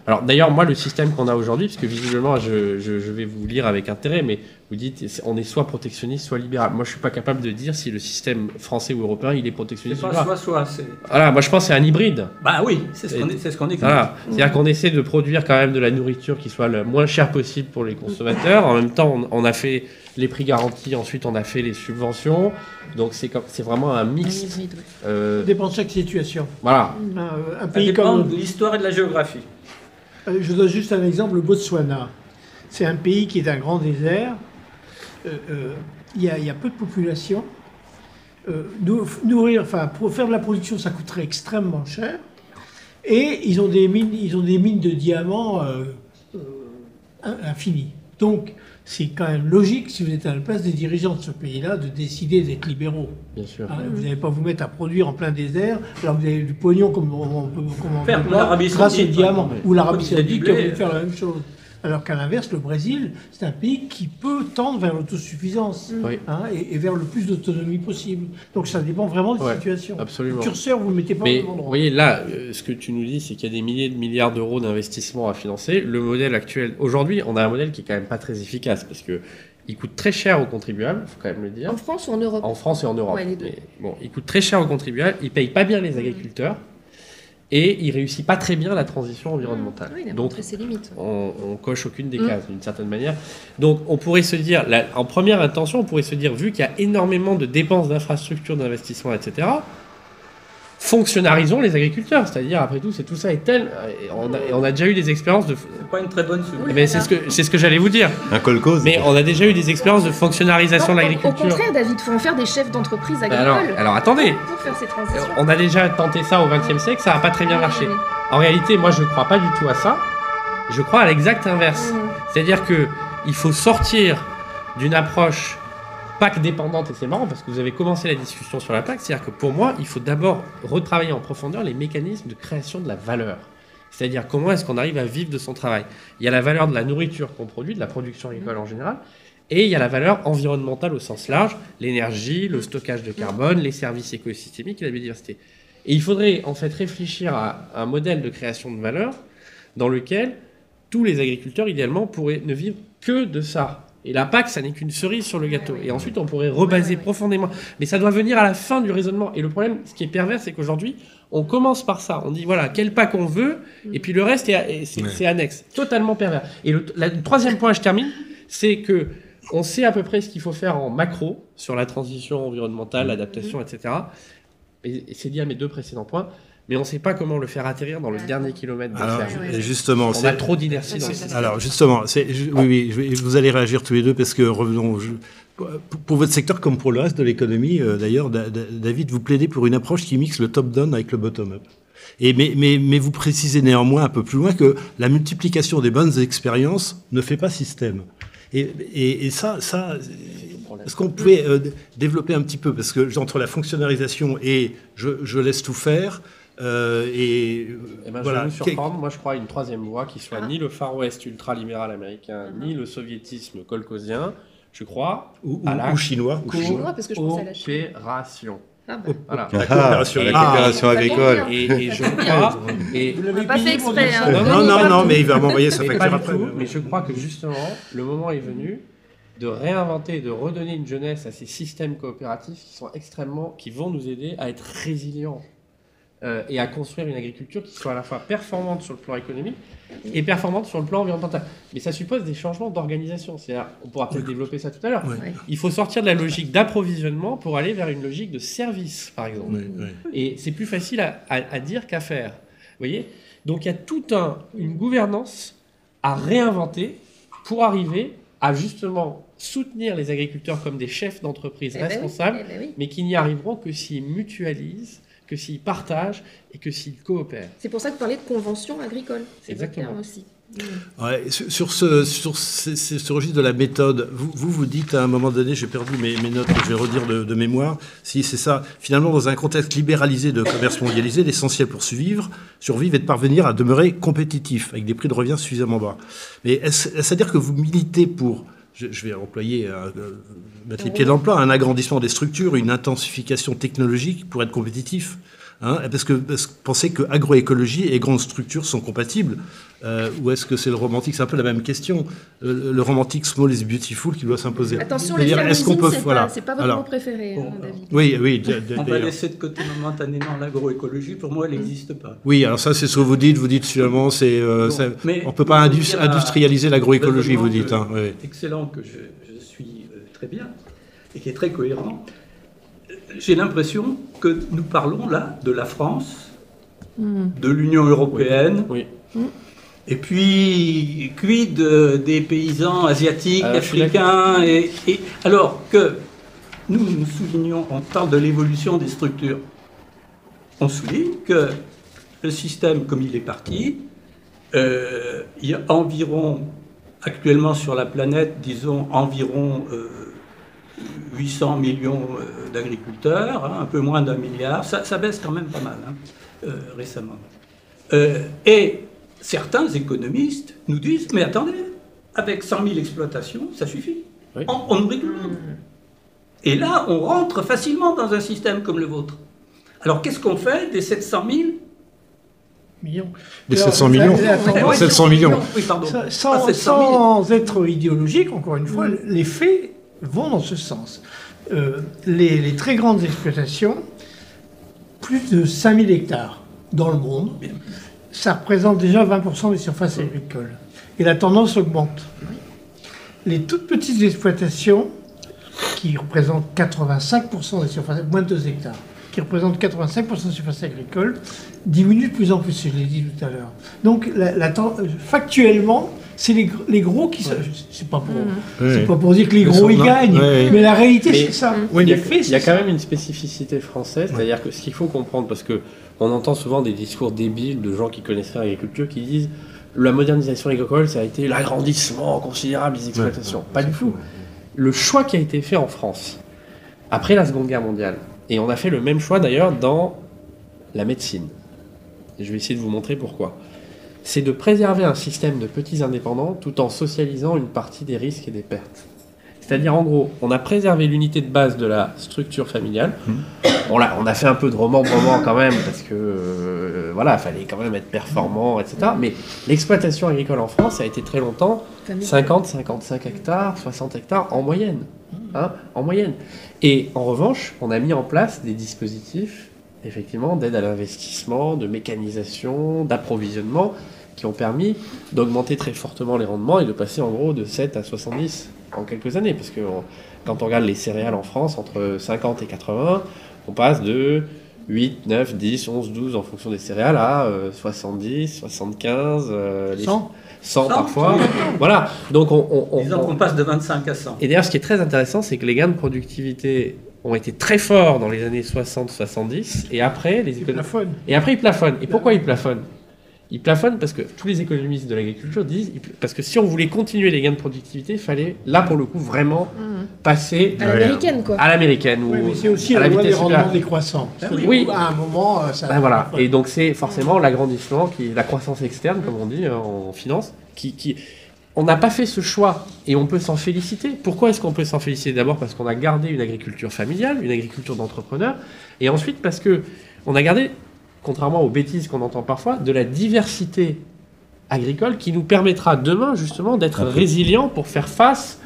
Alors d'ailleurs, moi, le système qu'on a aujourd'hui, parce que visiblement, je vais vous lire avec intérêt, mais vous dites, on est soit protectionniste, soit libéral. Moi, je suis pas capable de dire si le système français ou européen, il est protectionniste ou pas. Soit. Voilà, moi, je pense que c'est un hybride. Bah oui, c'est ce qu'on est. Voilà. C'est-à-dire qu'on essaie de produire quand même de la nourriture qui soit le moins chère possible pour les consommateurs. En même temps, on a fait les prix garantis, ensuite on a fait les subventions. Donc c'est vraiment un mix. Ça dépend de chaque situation. Voilà. Un pays comme de l'histoire et de la géographie. Je donne juste un exemple, le Botswana. C'est un pays qui est un grand désert. Il y a peu de population. Pour faire de la production, ça coûterait extrêmement cher. Et ils ont des mines de diamants infinies. Donc, c'est quand même logique, si vous êtes à la place des dirigeants de ce pays-là, de décider d'être libéraux. Bien sûr. Vous n'allez pas vous mettre à produire en plein désert, alors vous avez du pognon comme on peut grâce aux diamants. Ou l'Arabie Saoudite qui va faire la même chose. Alors qu'à l'inverse, le Brésil, c'est un pays qui peut tendre vers l'autosuffisance et vers le plus d'autonomie possible. Donc ça dépend vraiment des situations. Absolument. Le curseur, vous ne le mettez pas au même endroit. Vous voyez, là, ce que tu nous dis, c'est qu'il y a des milliers de milliards d'euros d'investissements à financer. Le modèle actuel, aujourd'hui, on a un modèle qui est quand même pas très efficace parce que il coûte très cher aux contribuables, il faut quand même le dire. En France ou en Europe ? En France et en Europe. Ouais, les deux. Mais, bon, il coûte très cher aux contribuables, il paye pas bien les agriculteurs. Et il réussit pas très bien la transition environnementale. Oui, il a donc, montré ses limites. on coche aucune des cases, d'une certaine manière. Donc, on pourrait se dire, en première intention, on pourrait se dire, vu qu'il y a énormément de dépenses d'infrastructures, d'investissements, etc., fonctionnarisons les agriculteurs. C'est-à-dire, après tout, tout ça est tel... Et on a déjà eu des expériences de... C'est pas une très bonne solution. Mais c'est ce que j'allais vous dire. Un kolkhoz. Mais on a déjà eu des expériences de fonctionnarisation de l'agriculture. Au contraire, David, il faut en faire des chefs d'entreprise agricoles. Alors attendez. Pour faire ces transitions. On a déjà tenté ça au XXe siècle, ça n'a pas très bien marché. En réalité, moi, je ne crois pas du tout à ça. Je crois à l'exact inverse. C'est-à-dire qu'il faut sortir d'une approche PAC dépendante, et c'est marrant parce que vous avez commencé la discussion sur la PAC, c'est-à-dire que pour moi, il faut d'abord retravailler en profondeur les mécanismes de création de la valeur. C'est-à-dire comment est-ce qu'on arrive à vivre de son travail. Il y a la valeur de la nourriture qu'on produit, de la production agricole en général, et il y a la valeur environnementale au sens large, l'énergie, le stockage de carbone, les services écosystémiques et la biodiversité. Et il faudrait en fait réfléchir à un modèle de création de valeur dans lequel tous les agriculteurs, idéalement, pourraient ne vivre que de ça. Et la PAC, ça n'est qu'une cerise sur le gâteau. Et ensuite, on pourrait rebaser profondément. Mais ça doit venir à la fin du raisonnement. Et le problème, ce qui est pervers, c'est qu'aujourd'hui, on commence par ça. On dit, voilà, quelle PAC on veut, et puis le reste, c'est annexe. Totalement pervers. Et le troisième point, je termine, c'est que on sait à peu près ce qu'il faut faire en macro, sur la transition environnementale, l'adaptation, etc. Et c'est dit à mes deux précédents points. Mais on ne sait pas comment le faire atteindre dans le dernier kilomètre de ferme. Justement, on a trop d'inertie dans le système. Alors justement, oui, vous allez réagir tous les deux parce que revenons. Pour votre secteur comme pour le reste de l'économie, d'ailleurs, David, vous plaidez pour une approche qui mixe le top-down avec le bottom-up. Mais vous précisez néanmoins un peu plus loin que la multiplication des bonnes expériences ne fait pas système. Et ça, est-ce qu'on pouvait développer un petit peu, parce que entre la fonctionnalisation et je laisse tout faire. Voilà. Je vais vous surprendre. Moi, je crois à une troisième voie qui soit ni le Far West ultra-libéral américain, ni le soviétisme kolkhozien. Je crois à la chinois, parce que je pense à la Chine. Coopération. Voilà. La coopération agricole. Et je crois. Vous l'avez pas fait exprès. Non, mais il va m'envoyer sa facture après. Mais je crois que justement, le moment est venu de réinventer, de redonner une jeunesse à ces systèmes coopératifs qui vont nous aider à être résilients. Et à construire une agriculture qui soit à la fois performante sur le plan économique et performante sur le plan environnemental. Mais ça suppose des changements d'organisation. C'est-à-dire, on pourra peut-être développer ça tout à l'heure. Ouais. Il faut sortir de la logique d'approvisionnement pour aller vers une logique de service, par exemple. Et c'est plus facile à dire qu'à faire. Vous voyez ? Donc il y a toute une gouvernance à réinventer pour arriver à justement soutenir les agriculteurs comme des chefs d'entreprise responsables, mais qui n'y arriveront que s'ils mutualisent que s'ils partagent et que s'ils coopèrent. C'est pour ça que vous parlez de convention agricole. C'est Exactement. votre terme aussi. Ouais, sur ce registre de la méthode, vous dites à un moment donné, j'ai perdu mes notes que je vais redire de mémoire, si c'est ça, finalement dans un contexte libéralisé de commerce mondialisé, l'essentiel pour survivre est de parvenir à demeurer compétitif, avec des prix de revient suffisamment bas. Mais est-ce à dire que vous militez pour, je vais employer, mettre les pieds dans le plat, un agrandissement des structures, une intensification technologique pour être compétitif, hein, parce que pensez que agroécologie et grandes structures sont compatibles, ou est-ce que c'est le romantique? C'est un peu la même question. Le romantique small is beautiful qui doit s'imposer. Attention, les fermes-usines, c'est pas votre mot préféré, David. Oui. On va laisser de côté momentanément l'agroécologie. Pour moi, elle n'existe pas. Oui, alors ça, c'est ce que vous dites. Vous dites finalement, on ne peut pas industrialiser l'agroécologie, vous dites. Hein, oui. Excellent, que je suis très bien et qui est très cohérent. J'ai l'impression que nous parlons là de la France, de l'Union européenne, Oui. et puis quid des paysans asiatiques, africains, et alors que nous soulignons, on parle de l'évolution des structures, on souligne que le système comme il est parti, il y a environ, actuellement sur la planète, disons environ 800 millions d'agriculteurs, hein, un peu moins d'1 milliard, ça baisse quand même pas mal récemment. Et certains économistes nous disent, mais attendez, avec 100 000 exploitations, ça suffit. Oui. On nourrit tout le monde. Et là, on rentre facilement dans un système comme le vôtre. Alors, qu'est-ce qu'on fait des 700 000 millions. Des 700 millions. 700 millions. Oui, pardon. Sans être idéologique, encore une fois, les faits vont dans ce sens. Les très grandes exploitations, plus de 5000 hectares dans le monde, ça représente déjà 20% des surfaces agricoles. Et la tendance augmente. Les toutes petites exploitations, qui représentent 85% des surfaces, moins de 2 hectares, qui représentent 85% des surfaces agricoles, diminuent de plus en plus, je l'ai dit tout à l'heure. Donc, factuellement, c'est les gros qui... C'est pas pour dire que les gros, ils gagnent, mais la réalité, c'est ça. Il y a quand même une spécificité française, c'est-à-dire que ce qu'il faut comprendre, parce qu'on entend souvent des discours débiles de gens qui connaissent l'agriculture qui disent la modernisation agricole, ça a été l'agrandissement considérable des exploitations. Pas du tout. Le choix qui a été fait en France, après la Seconde Guerre mondiale, et on a fait le même choix d'ailleurs dans la médecine, et je vais essayer de vous montrer pourquoi, c'est de préserver un système de petits indépendants tout en socialisant une partie des risques et des pertes. C'est-à-dire, en gros, on a préservé l'unité de base de la structure familiale. On a fait un peu de remembrement quand même, parce que, il fallait quand même être performant, etc. Mais l'exploitation agricole en France, ça a été très longtemps 50, 55 hectares, 60 hectares en moyenne. En moyenne. Et en revanche, on a mis en place des dispositifs, effectivement, d'aide à l'investissement, de mécanisation, d'approvisionnement, qui ont permis d'augmenter très fortement les rendements et de passer en gros de 7 à 70 en quelques années. Parce que quand on regarde les céréales en France, entre 50 et 80, on passe de 8, 9, 10, 11, 12 en fonction des céréales à 70, 75, 100 parfois. Voilà. Donc disons qu'on passe de 25 à 100. Et d'ailleurs, ce qui est très intéressant, c'est que les gains de productivité ont été très forts dans les années 60-70 et après ils plafonnent. Et pourquoi ils plafonnent ? Ils plafonnent parce que tous les économistes de l'agriculture disent parce que si on voulait continuer les gains de productivité, il fallait là pour le coup vraiment passer à l'américaine quoi. À l'américaine ou mais c'est aussi la loi des rendements décroissants. Oui. À un moment ça. Voilà. Et donc c'est forcément l'agrandissement la croissance externe comme on dit en finance qui on n'a pas fait ce choix et on peut s'en féliciter. Pourquoi est-ce qu'on peut s'en féliciter ? D'abord parce qu'on a gardé une agriculture familiale, une agriculture d'entrepreneurs, et ensuite parce que on a gardé, contrairement aux bêtises qu'on entend parfois, de la diversité agricole qui nous permettra demain justement d'être résilients pour faire face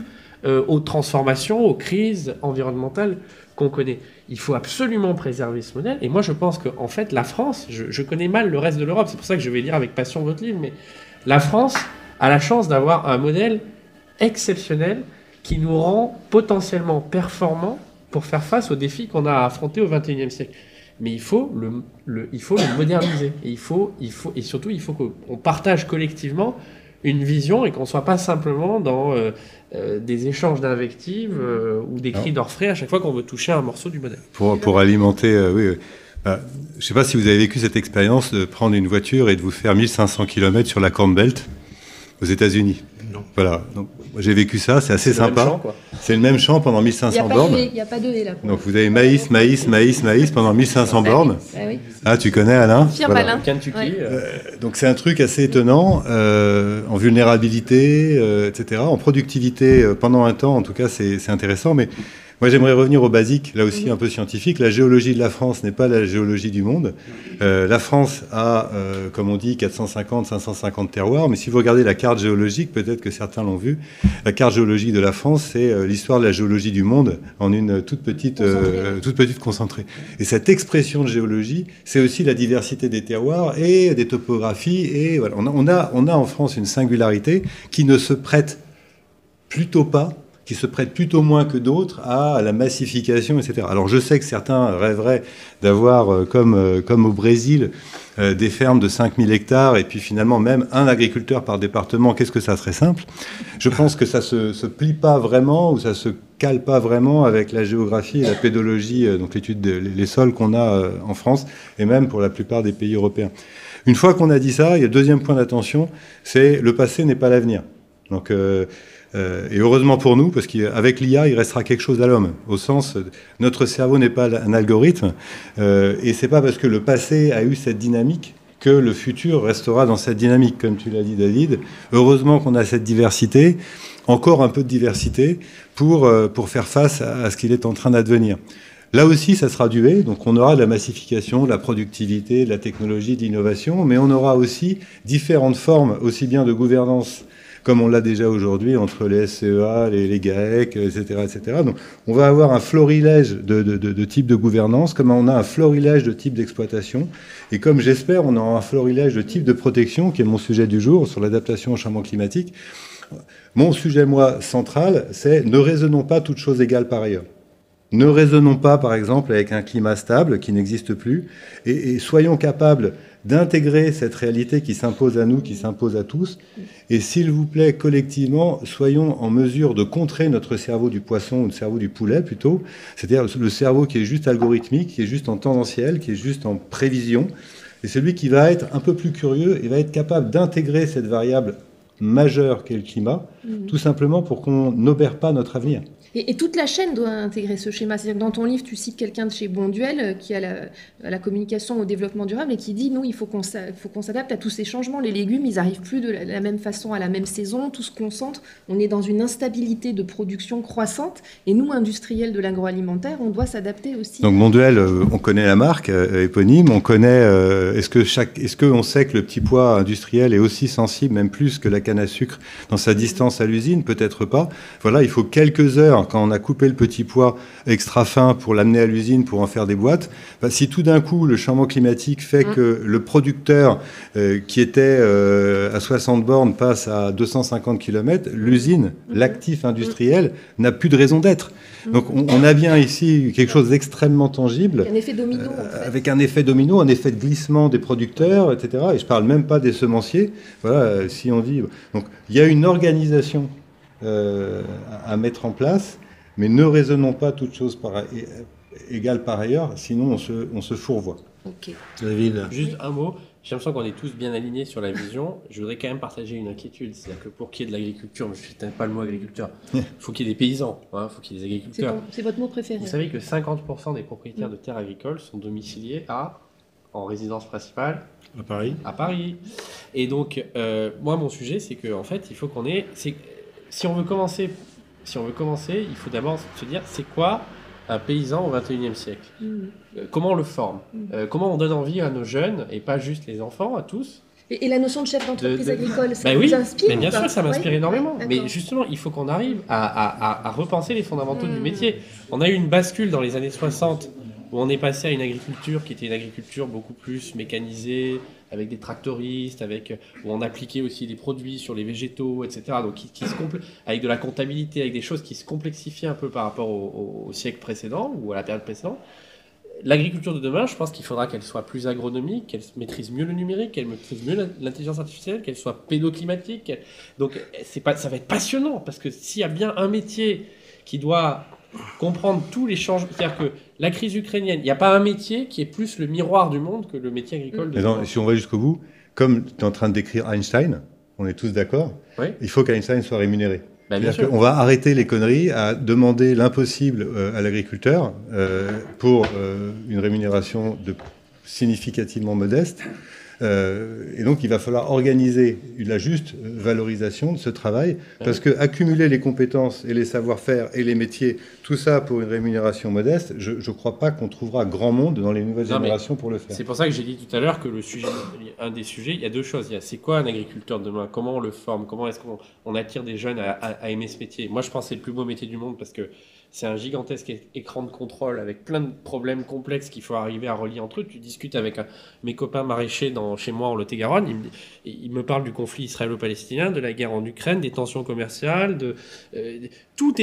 aux transformations, aux crises environnementales qu'on connaît. Il faut absolument préserver ce modèle. Et moi, je pense qu'en fait, la France, je connais mal le reste de l'Europe, c'est pour ça que je vais lire avec passion votre livre, mais la France a la chance d'avoir un modèle exceptionnel qui nous rend potentiellement performants pour faire face aux défis qu'on a à affronter au XXIe siècle. Mais il faut le moderniser. Et surtout, il faut qu'on partage collectivement une vision et qu'on ne soit pas simplement dans des échanges d'invectives ou des cris d'orfraie à chaque fois qu'on veut toucher un morceau du modèle. Pour alimenter, Je ne sais pas si vous avez vécu cette expérience de prendre une voiture et de vous faire 1500 km sur la Corn Belt aux États-Unis. Non. Voilà. Donc, moi, j'ai vécu ça, c'est assez sympa. C'est le même champ pendant 1500 bornes. Il n'y a pas de haie là. Donc vous avez maïs pendant 1500 bornes. Oui. Ah, tu connais Alain? Firme Alain. Kentucky. Donc c'est un truc assez étonnant, en vulnérabilité, etc. En productivité, pendant un temps, en tout cas, c'est intéressant. Mais moi, j'aimerais revenir au basique, là aussi un peu scientifique. La géologie de la France n'est pas la géologie du monde. La France a, comme on dit, 450-550 terroirs. Mais si vous regardez la carte géologique, peut-être que certains l'ont vu, la carte géologique de la France, c'est l'histoire de la géologie du monde en une toute petite concentrée. Et cette expression de géologie, c'est aussi la diversité des terroirs et des topographies. Et voilà, on a en France une singularité qui ne se prête plutôt moins que d'autres à la massification, etc. Alors je sais que certains rêveraient d'avoir, comme au Brésil, des fermes de 5000 hectares et puis finalement même un agriculteur par département. Qu'est-ce que ça serait simple? Je pense que ça se plie pas vraiment ou ça se cale pas vraiment avec la géographie et la pédologie, donc l'étude des sols qu'on a en France et même pour la plupart des pays européens. Une fois qu'on a dit ça, il y a le deuxième point d'attention, c'est le passé n'est pas l'avenir. Donc et heureusement pour nous, parce qu'avec l'IA, il restera quelque chose à l'homme, au sens, notre cerveau n'est pas un algorithme, et c'est pas parce que le passé a eu cette dynamique que le futur restera dans cette dynamique, comme tu l'as dit, David. Heureusement qu'on a cette diversité, encore un peu de diversité, pour faire face à ce qu'il est en train d'advenir. Là aussi, ça sera dué, donc on aura de la massification, de la productivité, de la technologie, de l'innovation, mais on aura aussi différentes formes, aussi bien de gouvernance comme on l'a déjà aujourd'hui entre les SCEA, les GAEC, etc., etc. Donc, on va avoir un florilège de types de gouvernance, comme on a un florilège de types d'exploitation, et comme j'espère, on aura un florilège de types de protection, qui est mon sujet du jour, sur l'adaptation au changement climatique. Mon sujet, moi, central, c'est ne raisonnons pas toutes choses égales par ailleurs. Ne raisonnons pas, par exemple, avec un climat stable qui n'existe plus, et soyons capables d'intégrer cette réalité qui s'impose à nous, qui s'impose à tous. Et s'il vous plaît, collectivement, soyons en mesure de contrer notre cerveau du poisson, ou le cerveau du poulet plutôt, c'est-à-dire le cerveau qui est juste algorithmique, qui est juste en tendanciel, qui est juste en prévision, et celui qui va être un peu plus curieux et va être capable d'intégrer cette variable majeure qu'est le climat, tout simplement pour qu'on n'obère pas notre avenir. Et toute la chaîne doit intégrer ce schéma. C'est-à-dire que dans ton livre, tu cites quelqu'un de chez Bonduel qui a la communication au développement durable et qui dit, nous, il faut qu'on s'adapte à tous ces changements. Les légumes, ils n'arrivent plus de la même façon à la même saison, tout se concentre. On est dans une instabilité de production croissante. Et nous, industriels de l'agroalimentaire, on doit s'adapter aussi. Donc Bonduel, on connaît la marque éponyme, on connaît... Est-ce qu'on sait que le petit pois industriel est aussi sensible, même plus que la canne à sucre, dans sa distance à l'usine? Peut-être pas. Voilà, il faut quelques heures quand on a coupé le petit pois extra fin pour l'amener à l'usine pour en faire des boîtes, si tout d'un coup le changement climatique fait que le producteur qui était à 60 bornes passe à 250 km, l'usine, l'actif industriel, n'a plus de raison d'être. Donc on a bien ici quelque chose d'extrêmement tangible. Un effet domino, en fait. Avec un effet domino, un effet de glissement des producteurs, etc. Et je ne parle même pas des semenciers. Voilà, si on dit... Donc il y a une organisation à mettre en place, mais ne raisonnons pas toutes choses égales par ailleurs, sinon on se fourvoie. Ok. David. Juste un mot, j'ai l'impression qu'on est tous bien alignés sur la vision. Je voudrais quand même partager une inquiétude, c'est-à-dire que pour qu'il y ait de l'agriculture, je ne suis peut-être pas le mot agriculteur, il faut qu'il y ait des paysans, il faut qu'il y ait des agriculteurs. C'est votre mot préféré. Vous savez que 50% des propriétaires de terres agricoles sont domiciliés en résidence principale à Paris. Et donc, moi, mon sujet, c'est qu'en fait, il faut qu'on ait... Si on veut commencer, il faut d'abord se dire c'est quoi un paysan au XXIe siècle. Comment on le forme, comment on donne envie à nos jeunes, et pas juste les enfants, à tous. Et la notion de chef d'entreprise agricole, ça vous inspire? Mais bien sûr, ça m'inspire énormément. Mais justement, il faut qu'on arrive à repenser les fondamentaux du métier. On a eu une bascule dans les années 60 où on est passé à une agriculture qui était une agriculture beaucoup plus mécanisée, avec des tractoristes, où on appliquait aussi des produits sur les végétaux, etc. Donc avec de la comptabilité, avec des choses qui se complexifiaient un peu par rapport au siècle précédent ou à la période précédente. L'agriculture de demain, je pense qu'il faudra qu'elle soit plus agronomique, qu'elle maîtrise mieux le numérique, qu'elle maîtrise mieux l'intelligence artificielle, qu'elle soit pédoclimatique. Donc ça va être passionnant, parce que s'il y a bien un métier qui doit comprendre tous les changements. C'est-à-dire que la crise ukrainienne, il n'y a pas un métier qui est plus le miroir du monde que le métier agricole. Si on va jusqu'au bout, comme tu es en train de décrire Einstein, on est tous d'accord, il faut qu'Einstein soit rémunéré. C'est-à-dire qu'on va arrêter les conneries à demander l'impossible à l'agriculteur pour une rémunération significativement modeste. Et donc, il va falloir organiser la juste valorisation de ce travail, parce que accumuler les compétences et les savoir-faire et les métiers, tout ça pour une rémunération modeste, je ne crois pas qu'on trouvera grand monde dans les nouvelles générations pour le faire. C'est pour ça que j'ai dit tout à l'heure que un des sujets, il y a deux choses. C'est quoi un agriculteur de demain? Comment on le forme? Comment est-ce qu'on attire des jeunes à aimer ce métier? Moi, je pense que c'est le plus beau métier du monde, parce que c'est un gigantesque écran de contrôle avec plein de problèmes complexes qu'il faut arriver à relier entre eux. Tu discutes avec mes copains maraîchers chez moi en Lot-et-Garonne, ils me parlent du conflit israélo-palestinien, de la guerre en Ukraine, des tensions commerciales, tout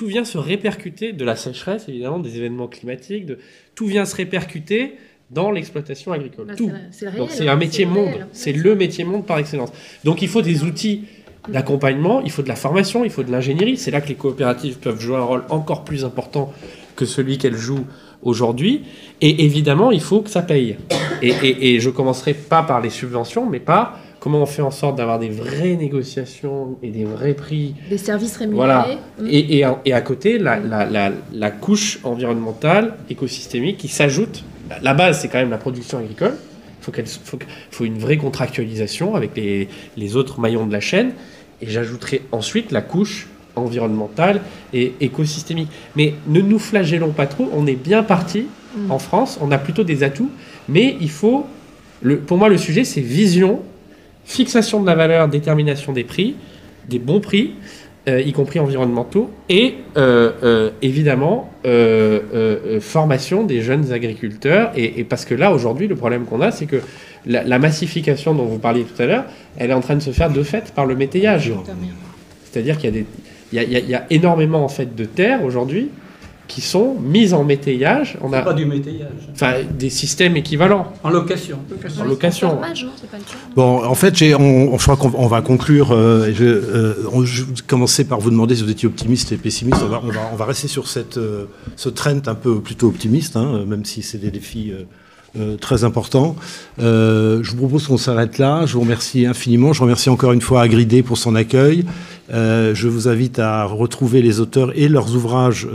vient se répercuter, de la sécheresse évidemment, des événements climatiques, tout vient se répercuter dans l'exploitation agricole. Bah, tout. C'est réel, donc c'est un métier monde, c'est le métier monde par excellence. Donc il faut des outils d'accompagnement, il faut de la formation, il faut de l'ingénierie. C'est là que les coopératives peuvent jouer un rôle encore plus important que celui qu'elles jouent aujourd'hui. Et évidemment, il faut que ça paye. Et je commencerai pas par les subventions, mais par comment on fait en sorte d'avoir des vraies négociations et des vrais prix. Des services rémunérés. Voilà. Et à côté, la couche environnementale, écosystémique qui s'ajoute. La base, c'est quand même la production agricole. Il faut une vraie contractualisation avec les autres maillons de la chaîne. Et j'ajouterai ensuite la couche environnementale et écosystémique. Mais ne nous flagellons pas trop, on est bien parti en France, on a plutôt des atouts, mais il faut... Pour moi, le sujet, c'est vision, fixation de la valeur, détermination des prix, des bons prix, y compris environnementaux, et évidemment formation des jeunes agriculteurs. Et parce que là, aujourd'hui, le problème qu'on a, c'est que la massification dont vous parliez tout à l'heure, elle est en train de se faire de fait par le métayage. C'est-à-dire qu'il y a énormément en fait de terres aujourd'hui qui sont mises en métayage. On a pas du métayage. Enfin, des systèmes équivalents. En location. En location. Bon, en fait, je crois qu'on va conclure. Je commençais par vous demander si vous étiez optimiste et pessimiste. On va rester sur ce trend un peu plutôt optimiste, hein, même si c'est des défis très importants. Je vous propose qu'on s'arrête là. Je vous remercie infiniment. Je remercie encore une fois Agridé pour son accueil. Je vous invite à retrouver les auteurs et leurs ouvrages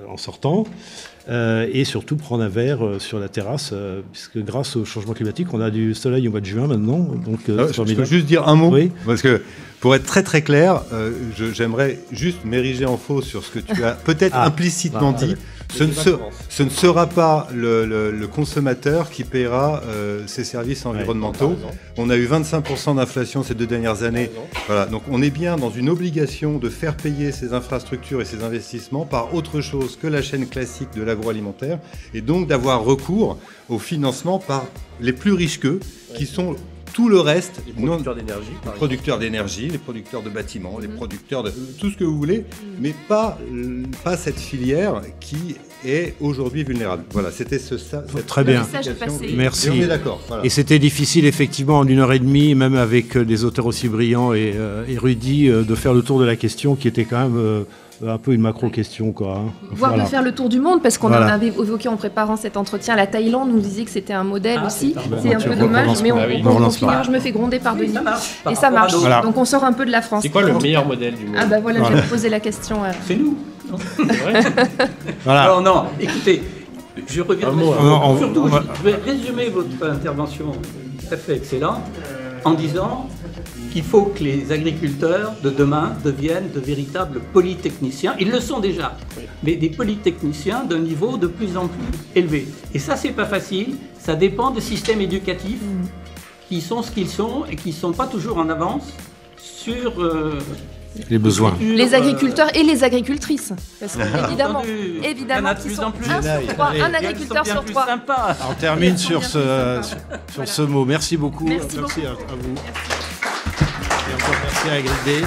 en sortant. Et surtout prendre un verre sur la terrasse, puisque grâce au changement climatique, on a du soleil au mois de juin maintenant. Donc, je peux juste dire un mot, parce que pour être très très clair, j'aimerais juste m'ériger en faux sur ce que tu as peut-être implicitement dit. Ce ne sera pas le consommateur qui paiera ces services environnementaux. On a eu 25% d'inflation ces 2 dernières années. Voilà, donc on est bien dans une obligation de faire payer ces infrastructures et ces investissements par autre chose que la chaîne classique de l'agroalimentaire, et donc d'avoir recours au financement par les plus riches qu'eux, qui sont tout le reste, les producteurs d'énergie, les producteurs d'énergie, les producteurs de bâtiments, les producteurs de tout ce que vous voulez, mais pas cette filière qui est aujourd'hui vulnérable. Voilà, c'était ça. Très bien. Merci. Et on est d'accord. Voilà. Et c'était difficile, effectivement, en 1h30, même avec des auteurs aussi brillants et érudits, de faire le tour de la question qui était quand même un peu une macro-question, quoi. Hein. Voire de faire le tour du monde, parce qu'on en avait évoqué en préparant cet entretien. La Thaïlande nous disait que c'était un modèle aussi. C'est un peu dommage, mais on finir. Je me fais gronder par Denis. Et ça marche. Voilà. Donc on sort un peu de la France. C'est quoi le meilleur modèle du monde? Ah bah voilà, je vais vous poser la question. C'est nous. Voilà. Alors non, écoutez, je reviens surtout, je vais résumer votre intervention tout à fait excellente en disant qu'il faut que les agriculteurs de demain deviennent de véritables polytechniciens. Ils le sont déjà, mais des polytechniciens d'un niveau de plus en plus élevé. Et ça, c'est pas facile. Ça dépend des systèmes éducatifs qui sont ce qu'ils sont et qui ne sont pas toujours en avance sur les besoins. Les agriculteurs et les agricultrices. Parce que, évidemment, qui sont un agriculteur sur 3. On termine sur ce mot. Merci beaucoup. Merci à vous. Et encore merci à Agridé.